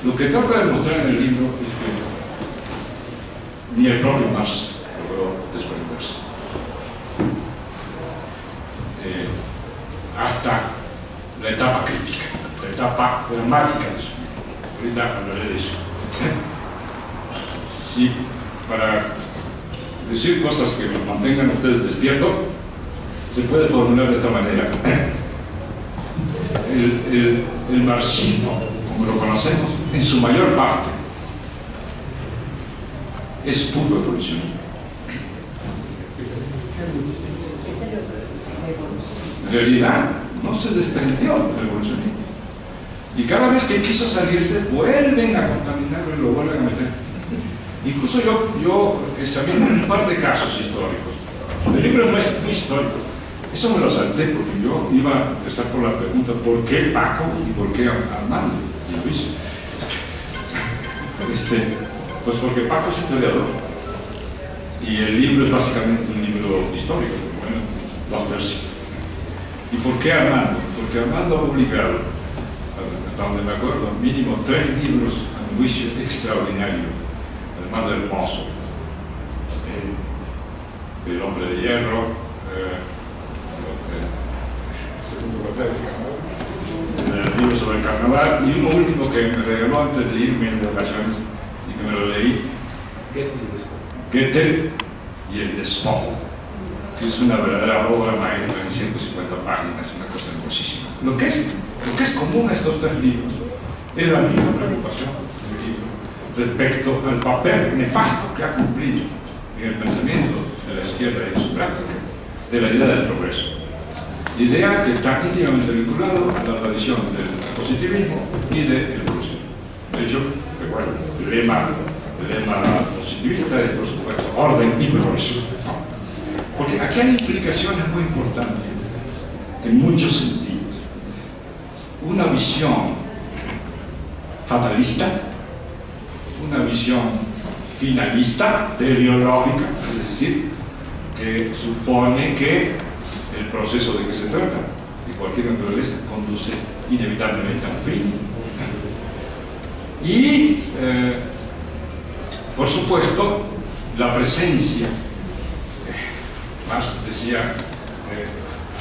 Lo que trata de mostrar en el libro es que ni el propio Marx logró desprenderse. Hasta la etapa crítica, la etapa dramática de su vida. Ahorita hablaré de eso. Sí, para decir cosas que los mantengan ustedes despiertos, se puede formular de esta manera. El marxismo, como lo conocemos, en su mayor parte, es puro evolucionismo. En realidad, no se desprendió del evolucionismo. Y cada vez que quiso salirse, vuelven a contaminarlo y lo vuelven a meter. Incluso yo examino un par de casos históricos. El libro no es muy histórico. Eso me lo salté porque yo iba a empezar por la pregunta ¿por qué Paco y por qué Armando? Y lo hice. Pues porque Paco es historiador y el libro es básicamente un libro libro histórico, por lo menos 2/3. ¿Y por qué Armando? Porque Armando ha publicado, hasta donde me acuerdo, mínimo 3 libros a mi juicio extraordinarios. Armando hermoso, El hombre de hierro, el libro sobre el carnaval, y uno último que me regaló antes de irme de vacaciones y que me lo leí, Goethe y el despojo, que es una verdadera obra maestra en 150 páginas, una cosa hermosísima. Lo que es común a estos 3 libros es la misma preocupación del libro respecto al papel nefasto que ha cumplido en el pensamiento de la izquierda y en su práctica de la idea del progreso. Idea que está íntimamente vinculada a la tradición del positivismo y del evolución. De hecho, recuerdo, el lema positivista es, por supuesto, orden y progreso. Porque aquí hay implicaciones muy importantes en muchos sentidos. Una visión fatalista, una visión finalista, teleológica, es decir, que supone que el proceso de que se trata, de cualquier naturaleza, conduce inevitablemente a un fin. Y, por supuesto, la presencia, Marx decía,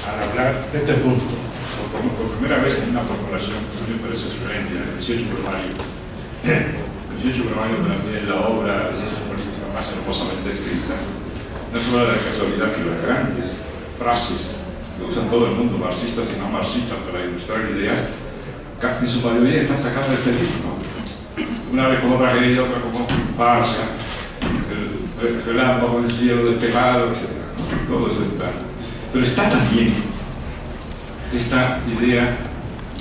al hablar de este punto, por primera vez en una formulación que me parece espléndida, el 18 de mayo. El 18 de mayo para mí es la obra de ciencia política más hermosamente escrita. No es obra de casualidad que las grandes frases que usan todo el mundo, marxistas y no marxistas, para ilustrar ideas, en su mayoría están sacadas de este libro. Una vez como tragedia, otra como farsa, el relámpago en el cielo despejado, etc. Todo eso está. Pero está también esta idea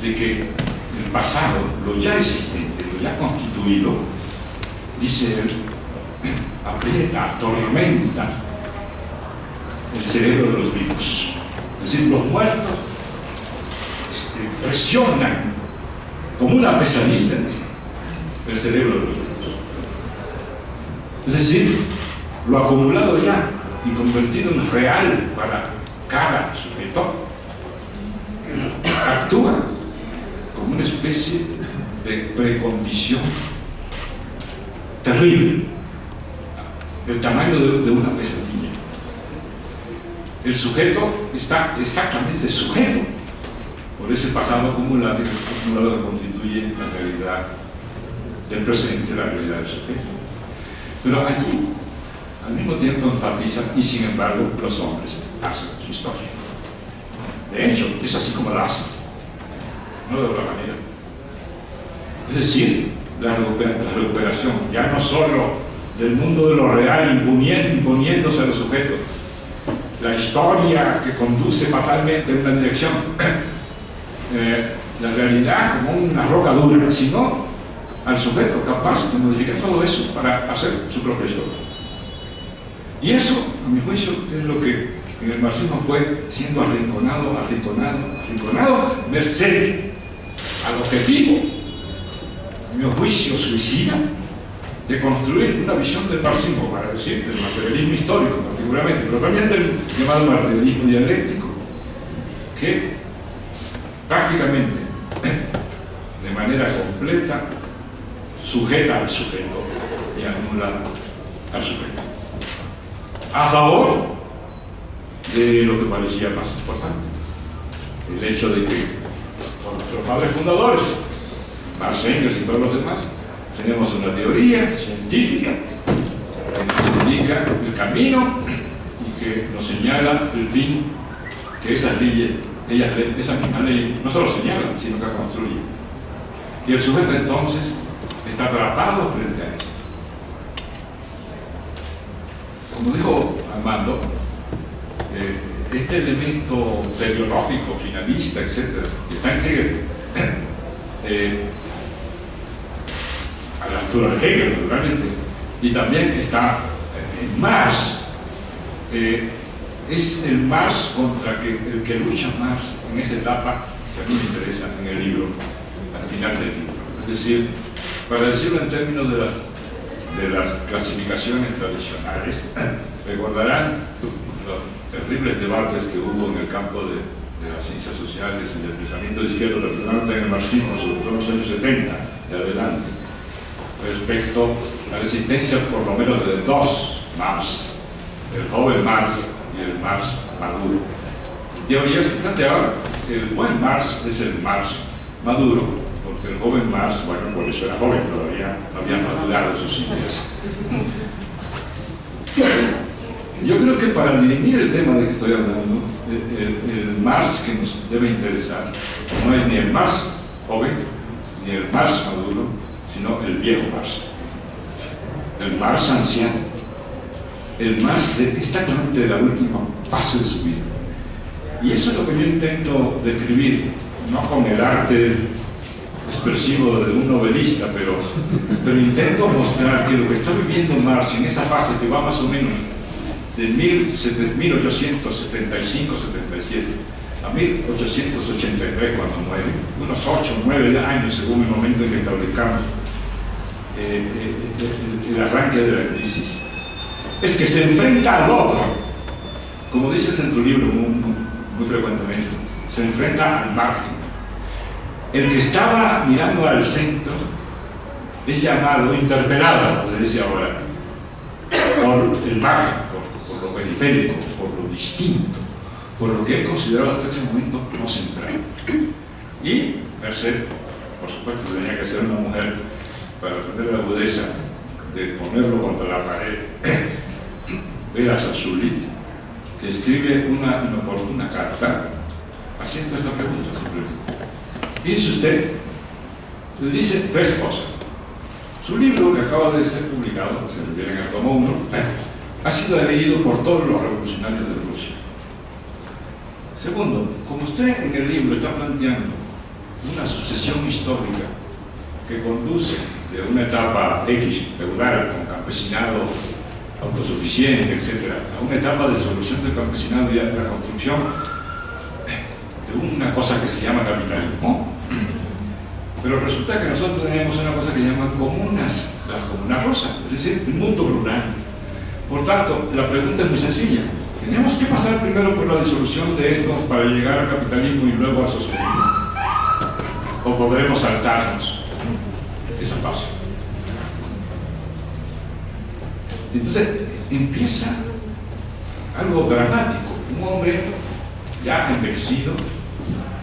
de que el pasado, lo ya existente, lo ya constituido, dice él, aprieta, atormenta el cerebro de los vivos. Es decir, los muertos presionan como una pesadilla el cerebro de los vivos. Es decir, lo acumulado ya y convertido en real para cada sujeto, actúa como una especie de precondición terrible, del tamaño de una pesadilla. El sujeto está exactamente sujeto por ese pasado acumulado que constituye la realidad del presente, la realidad del sujeto. Pero allí, al mismo tiempo, enfatizan, y sin embargo, los hombres hacen su historia. De hecho, es así como la hacen, no de otra manera. Es decir, la recuperación, ya no solo del mundo de lo real imponiéndose a los sujetos, la historia que conduce fatalmente en una dirección, la realidad como una roca dura, sino al sujeto capaz de modificar todo eso para hacer su propia historia. Y eso, a mi juicio, es lo que en el marxismo fue siendo arrinconado, merced al objetivo, a mi juicio suicida, de construir una visión del marxismo, para decir, del materialismo histórico particularmente, pero también del llamado materialismo dialéctico, que prácticamente, de manera completa, sujeta al sujeto y anula al sujeto, a favor de lo que parecía más importante, el hecho de que por nuestros padres fundadores, Marx, Engels y todos los demás, tenemos una teoría científica que nos indica el camino y que nos señala el fin que esas leyes, esa misma ley, no solo señalan, sino que construyen. Y el sujeto entonces está atrapado frente a esto. Como dijo Armando, este elemento teleológico, finalista, etc., está en Hegel, a la altura de Hegel, naturalmente, y también está en Marx. Es el Marx contra el que lucha Marx en esa etapa que a mí me interesa en el libro, al final del libro. Es decir, para decirlo en términos de las clasificaciones tradicionales, recordarán los terribles debates que hubo en el campo de las ciencias sociales y del pensamiento de izquierda, particularmente en el marxismo, sobre todo en los años 70 y adelante, respecto a la existencia por lo menos de dos Marx, el joven Marx y el Marx maduro. Teorías que planteaban que el buen Marx es el Marx maduro, porque el joven Marx, bueno, por eso era joven, todavía no había madurado sus ideas. Yo creo que para dirimir el tema de que estoy hablando, el Marx que nos debe interesar no es ni el Marx joven, ni el Marx maduro, sino el viejo Marx, el Marx anciano, el Marx exactamente de la última fase de su vida. Y eso es lo que yo intento describir, no con el arte expresivo de un novelista, pero intento mostrar que lo que está viviendo Marx en esa fase que va más o menos de 1875-77 a 1883, cuando muere, unos 8 o 9 años según el momento en que establezcamos el arranque de la crisis, es que se enfrenta al otro, como dices en tu libro muy frecuentemente, se enfrenta al margen. El que estaba mirando al centro es llamado, interpelado, como se dice ahora, por el margen, por lo periférico, por lo distinto, por lo que él consideraba hasta ese momento no central. Y Merced, por supuesto, tenía que ser una mujer para tener la agudeza de ponerlo contra la pared. Vera Sazulit, que escribe una inoportuna carta haciendo esta pregunta simplemente. Piense usted, le dice 3 cosas. Su libro, que acaba de ser publicado, se refiere en el tomo 1, ha sido leído por todos los revolucionarios de Rusia. Segundo, como usted en el libro está planteando una sucesión histórica que conduce de una etapa X, feudal, con campesinado autosuficiente, etc., a una etapa de solución del campesinado y a la construcción de una cosa que se llama capitalismo. Pero resulta que nosotros tenemos una cosa que llaman comunas, las comunas rosas, es decir, el mundo rural. Por tanto, la pregunta es muy sencilla. ¿Tenemos que pasar primero por la disolución de esto para llegar al capitalismo y luego al socialismo? ¿O podremos saltarnos esa fase? Entonces empieza algo dramático. Un hombre ya envejecido,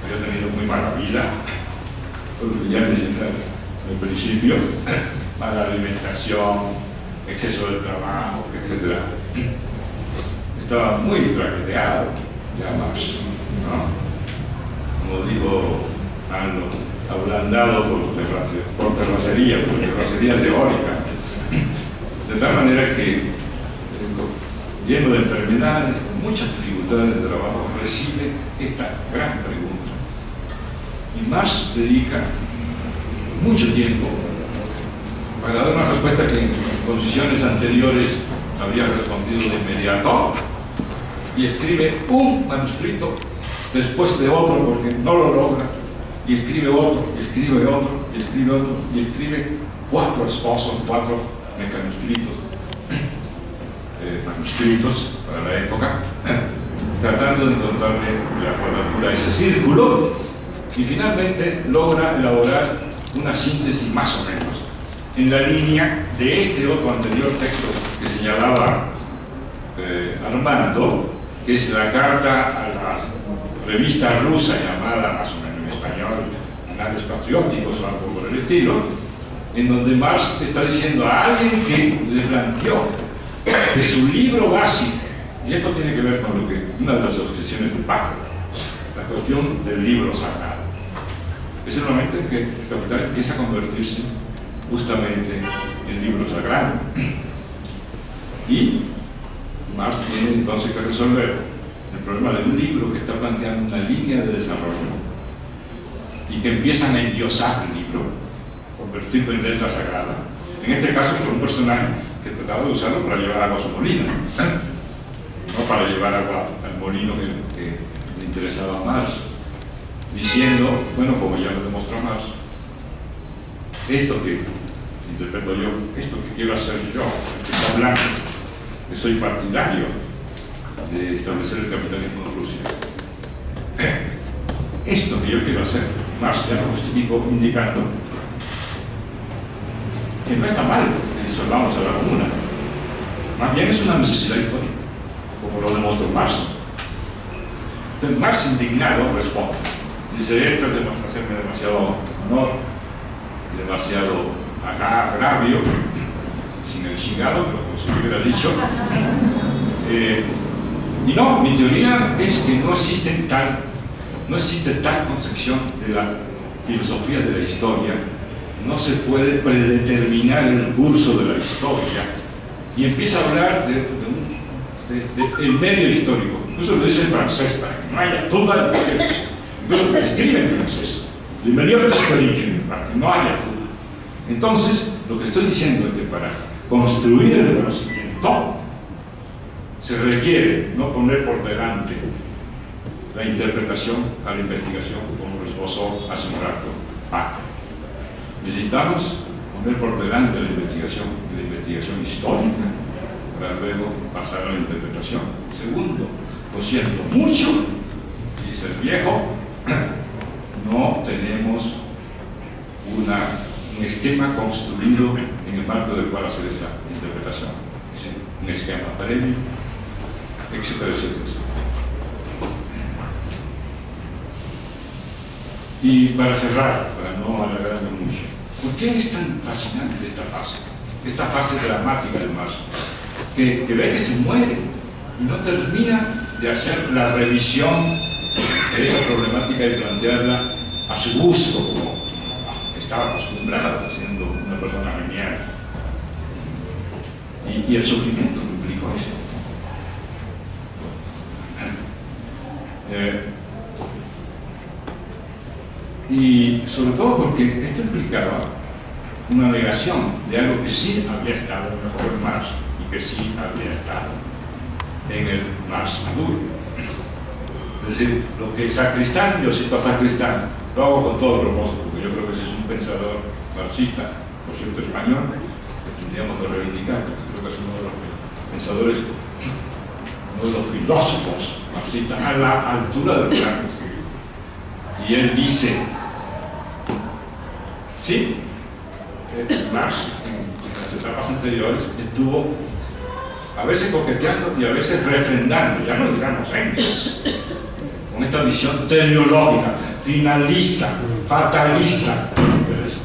había tenido muy mala vida, ya mencioné al principio, mala alimentación, exceso de trabajo, etc. Estaba muy traqueteado, ya Marx, ¿no? Como digo, ablandado por terracería teórica, de tal manera que, lleno de enfermedades, con muchas dificultades de trabajo, recibe esta gran pregunta. Y Marx dedica mucho tiempo para dar una respuesta que en condiciones anteriores habría respondido de inmediato, y escribe un manuscrito después de otro porque no lo logra, y escribe otro, y escribe otro, y escribe otro, y escribe 4 esposos, 4 manuscritos para la época, tratando de encontrarle la cuadratura a ese círculo, y finalmente logra elaborar una síntesis más o menos en la línea de este otro anterior texto que señalaba Armando, que es la carta a la revista rusa llamada, más o menos en español, Anales Patrióticos o algo por el estilo, en donde Marx está diciendo a alguien que le planteó que su libro básico, y esto tiene que ver con lo que una de las obsesiones de Paco, la cuestión del libro sagrado. Es el momento en que el capital empieza a convertirse justamente en libro sagrado. Y Marx tiene entonces que resolver el problema de un libro que está planteando una línea de desarrollo y que empiezan a endiosar el libro, convertirlo en letra sagrada. En este caso, por un personaje que trataba de usarlo para llevar agua a su molino, no para llevar agua al molino que le interesaba a Marx, diciendo, bueno, como ya lo demostró Marx, esto que interpreto yo, esto que quiero hacer yo, que está hablando, que soy partidario de establecer el capitalismo en Rusia. Esto que yo quiero hacer, Marx ya lo justificó indicando que no está mal que disolvamos a la comuna, más bien es una necesidad histórica, como lo demostró Marx. Entonces Marx, indignado, responde, dice: esto es hacerme demasiado honor, demasiado agravio, sin el chingado, pero como se me hubiera dicho. Y no, mi teoría es que no existe tal concepción de la filosofía de la historia, no se puede predeterminar el curso de la historia, y empieza a hablar del medio histórico. Incluso lo dice en francés, para que no haya duda de lo que dice. Incluso escribe en francés, le meilleur historique, para que no haya duda. Entonces, lo que estoy diciendo es que para construir el conocimiento se requiere no poner por delante la interpretación a la investigación, como lo esbozó hace un rato Paco. Necesitamos poner por delante la investigación histórica, para luego pasar a la interpretación. Segundo, lo siento mucho, dice el viejo, no tenemos un esquema construido en el marco del cual hacer esa interpretación. ¿Sí? Un esquema previo, etcétera, etcétera. Y para cerrar, para no alargarme mucho, ¿por qué es tan fascinante esta fase dramática de Marx? Que ve que se muere y no termina de hacer la revisión de esta problemática y plantearla a su gusto, como estaba acostumbrado, siendo una persona genial. Y el sufrimiento que implicó eso. Y sobre todo porque esto implicaba una negación de algo que sí había estado mejor en Marx y que sí había estado en el Marx maduro. Es decir, lo que Sacristán, yo cito a Sacristán, lo hago con todo propósito, porque yo creo que ese es un pensador marxista, por cierto español, que tendríamos que reivindicar, creo que es uno de los pensadores, uno de los filósofos marxistas a la altura de Marx. Y él dice, sí, Marx en las etapas anteriores estuvo a veces coqueteando y a veces refrendando, ya no digamos Engels, con esta visión teleológica, finalista, fatalista de esto.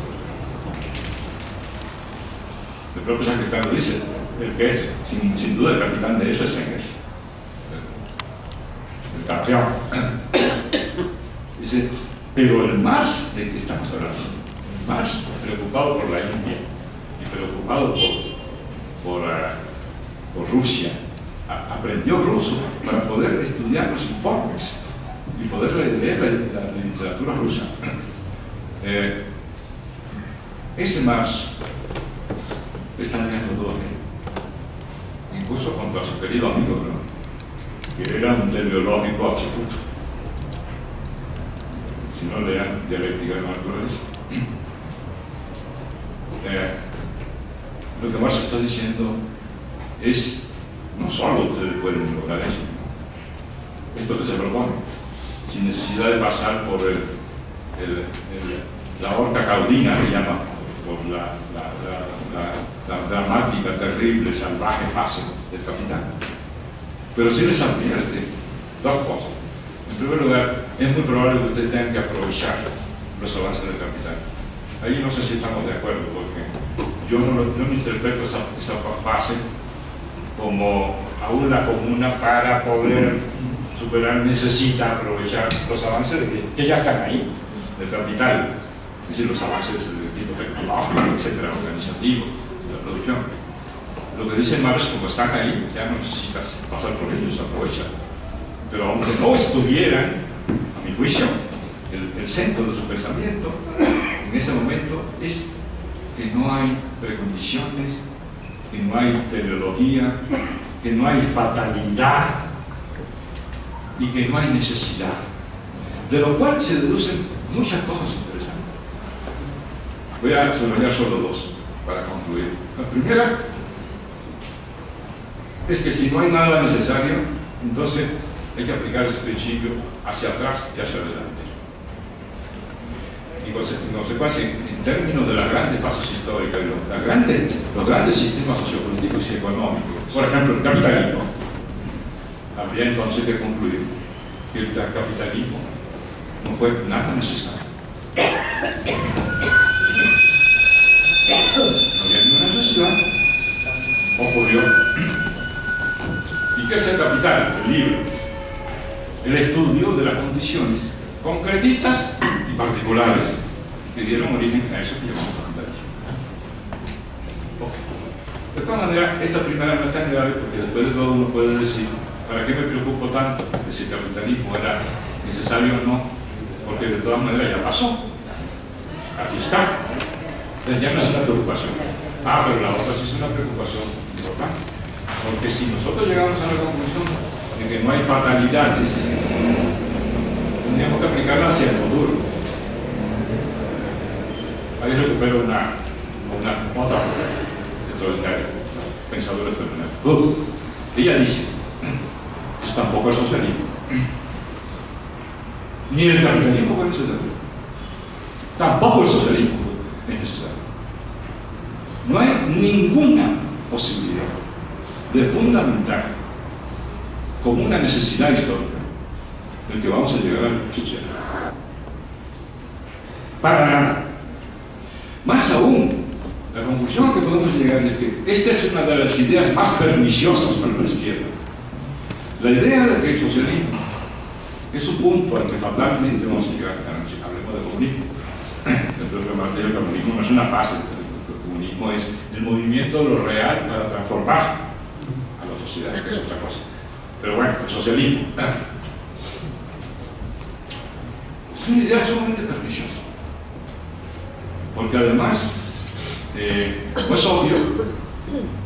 El propio Sacristán lo dice, el que es sin duda el capitán de eso es Engels, el campeón. Dice, pero el Marx de que estamos hablando, Marx preocupado por la India y preocupado por Rusia, aprendió ruso para poder estudiar los informes y poder leer la literatura rusa. Ese Marx está negando todo aquello, incluso contra su querido amigo, ¿no?, que era un teleológico absoluto. Si no lean Dialéctica de la Naturaleza. Lo que Marx está diciendo es, no solo ustedes pueden lograr esto que se propone, sin necesidad de pasar por la horca caudina, que llama, por la dramática, terrible, salvaje fase del capital. Pero sí les advierte dos cosas. En primer lugar, es muy probable que ustedes tengan que aprovechar los avances del capital. Ahí no sé si estamos de acuerdo, porque yo no interpreto esa fase como aún la comuna para poder superar necesita aprovechar los avances que ya están ahí, del capital, es decir, los avances del tipo tecnológico, etcétera, organizativo, de la producción. Lo que dice Marx, como están ahí, ya no necesitas pasar por ellos, aprovecha. Pero aunque no estuvieran, a mi juicio, el centro de su pensamiento en ese momento es que no hay precondiciones, que no hay teleología, que no hay fatalidad y que no hay necesidad, de lo cual se deducen muchas cosas interesantes. Voy a subrayar solo dos para concluir. La primera es que si no hay nada necesario, entonces hay que aplicar ese principio hacia atrás y hacia adelante. Y en consecuencia, en términos de las grandes fases históricas, los grandes sistemas sociopolíticos y económicos, por ejemplo, el capitalismo, habría entonces que concluir que el capitalismo no fue nada necesario. No había ninguna necesidad. Ocurrió. ¿Y qué es el capital? El libro. El estudio de las condiciones concretistas y particulares que dieron origen a eso que llamamos capitalismo. De todas maneras, esta primera no es tan grave porque después de todo uno puede decir, ¿para qué me preocupo tanto de si el capitalismo era necesario o no? Porque de todas maneras ya pasó. Aquí está. Entonces ya no es una preocupación. Ah, pero la otra sí es una preocupación importante. Porque si nosotros llegamos a la conclusión de que no hay fatalidades, tendríamos que aplicarla hacia el futuro. Ahí recupero una otra mujer extraordinaria, pensadora fenomenal. Ella dice, eso tampoco es socialismo. Ni el capitalismo fue necesario. Tampoco el socialismo fue necesario. No hay ninguna posibilidad de fundamentar como una necesidad histórica el que vamos a llegar al socialismo. Para nada. Más aún, la conclusión a que podemos llegar es que esta es una de las ideas más perniciosas para la izquierda. La idea de que el socialismo es un punto al que fatalmente vamos a llegar, si hablemos de comunismo. El comunismo no es una fase, el comunismo es el movimiento de lo real para transformar a la sociedad, que es otra cosa. Pero bueno, el socialismo es una idea sumamente perniciosa, porque además, pues obvio,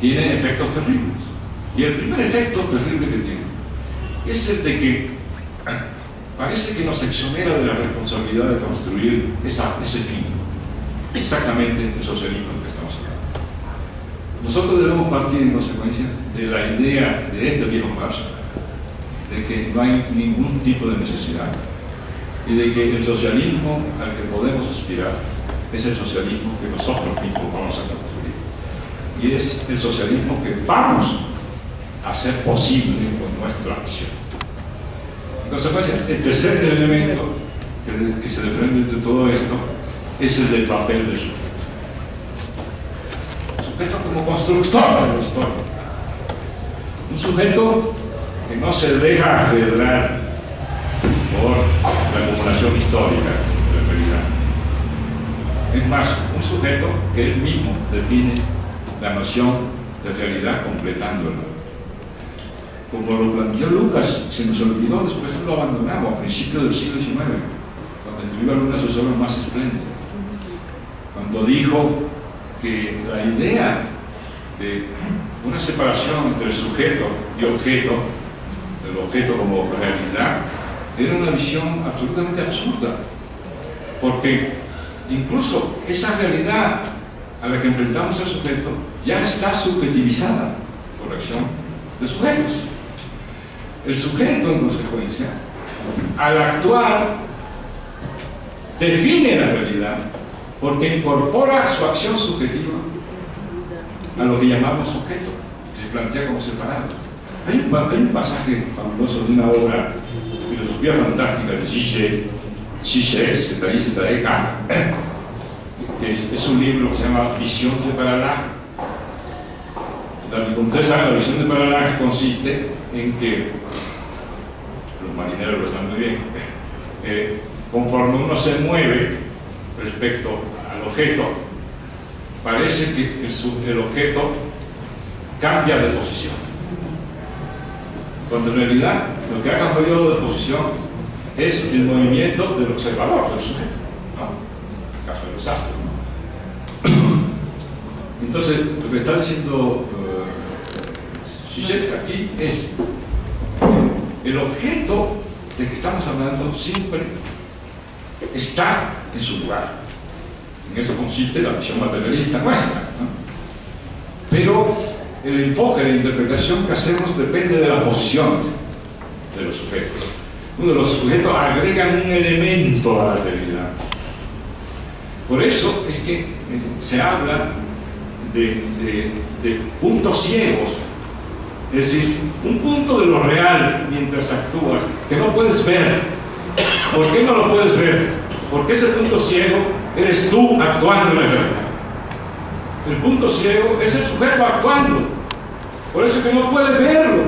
tiene efectos terribles. Y el primer efecto terrible que tiene es el de que parece que nos exonera de la responsabilidad de construir ese fin, exactamente el socialismo del que estamos hablando. Nosotros debemos partir en consecuencia de la idea de este viejo marzo, de que no hay ningún tipo de necesidad y de que el socialismo al que podemos aspirar es el socialismo que nosotros mismos vamos a construir. Y es el socialismo que vamos a hacer posible con nuestra acción. En consecuencia, el tercer elemento que se desprende de todo esto es el del papel del sujeto. El sujeto como constructor de la historia. Un sujeto que no se deja arredrar por la acumulación histórica de la realidad. Es más, un sujeto que él mismo define la noción de realidad completándola. Como lo planteó Lucas, se nos olvidó, después lo abandonamos a principios del siglo XIX, cuando escribió algunas de sus obras más espléndidas. Cuando dijo que la idea de una separación entre el sujeto y objeto, el objeto como realidad, era una visión absolutamente absurda, porque incluso esa realidad a la que enfrentamos al sujeto ya está subjetivizada por la acción de sujetos. El sujeto, en consecuencia, al actuar, define la realidad porque incorpora su acción subjetiva a lo que llamamos objeto, que se plantea como separado. Hay un pasaje fabuloso de una obra de filosofía fantástica de Zizek, que es un libro que se llama Visión de Paralaje. Como ustedes saben, la visión de Paralaje consiste en que, los marineros lo saben muy bien, conforme uno se mueve respecto al objeto, parece que el objeto cambia de posición, cuando en realidad lo que ha cambiado de posición es el movimiento del observador, del sujeto, ¿no? En el caso de los astros, ¿no? Entonces, lo que está diciendo Zizek aquí es el objeto de que estamos hablando siempre está en su lugar. En eso consiste la visión materialista nuestra, ¿no? Pero el enfoque de interpretación que hacemos depende de las posiciones de los sujetos. Uno de los sujetos agregan un elemento a la realidad. Por eso es que se habla de puntos ciegos, es decir, un punto de lo real mientras actúas, que no puedes ver. ¿Por qué no lo puedes ver? Porque ese punto ciego eres tú actuando en la realidad. El punto ciego es el sujeto actuando. Por eso que no puede verlo,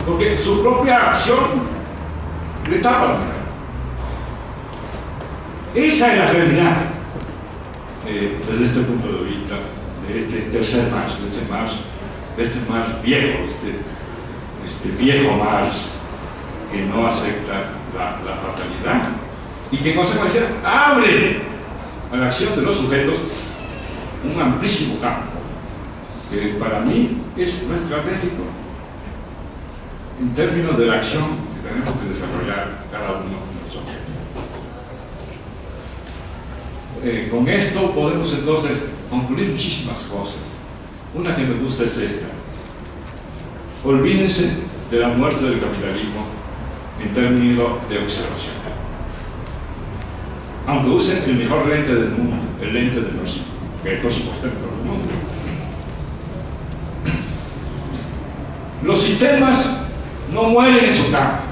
porque su propia acción le tapa la mirada. Esa es la realidad, desde este punto de vista, de este tercer Marx, de este Marx viejo, este viejo Marx que no acepta la fatalidad y que en consecuencia abre a la acción de los sujetos un amplísimo campo, que para mí es no estratégico en términos de la acción que tenemos que desarrollar cada uno de nosotros. Con esto podemos entonces concluir muchísimas cosas. Una que me gusta es esta: olvídense de la muerte del capitalismo en términos de observación, aunque usen el mejor lente del mundo, el lente del marxismo, que por supuesto es el mejor del mundo. Los sistemas no mueren en su cama.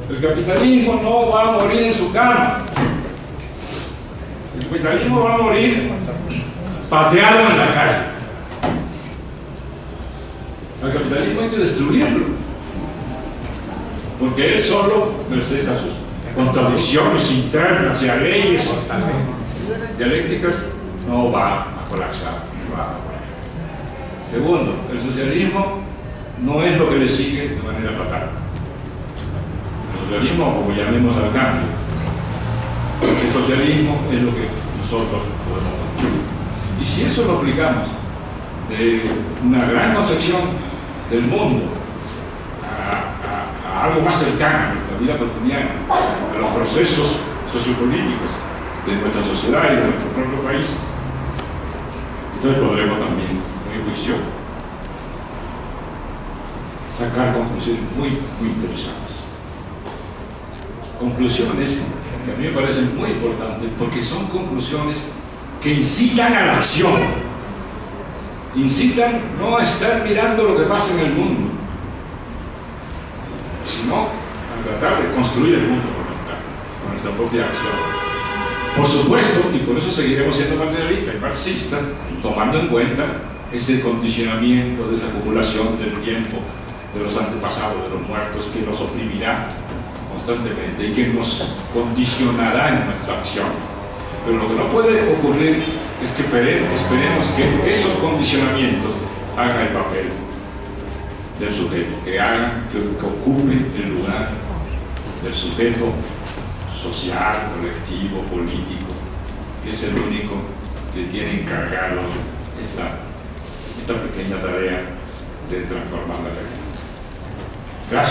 El capitalismo no va a morir en su cama. El capitalismo va a morir pateado en la calle. Al capitalismo hay que destruirlo, porque él solo, merced a sus contradicciones internas y a leyes dialécticas, no va a colapsar, no va a morir. Segundo, el socialismo no es lo que le sigue de manera fatal. El socialismo, como llamemos al cambio, el socialismo es lo que nosotros podemos construir. Y si eso lo aplicamos de una gran concepción del mundo a algo más cercano a nuestra vida cotidiana, a los procesos sociopolíticos de nuestra sociedad y de nuestro propio país, entonces podremos también, en mi juicio, sacar conclusiones muy interesantes. Conclusiones que a mí me parecen muy importantes porque son conclusiones que incitan a la acción, incitan no a estar mirando lo que pasa en el mundo, sino a tratar de construir el mundo con nuestra propia acción. Por supuesto, y por eso seguiremos siendo materialistas y marxistas, tomando en cuenta ese condicionamiento, de esa acumulación del tiempo, de los antepasados, de los muertos, que nos oprimirá constantemente y que nos condicionará en nuestra acción. Pero lo que no puede ocurrir es que esperemos que esos condicionamientos hagan el papel del sujeto, que ocupe el lugar del sujeto social, colectivo, político, que es el único que tiene encargado esta pequeña tarea de transformar la realidad. Gracias.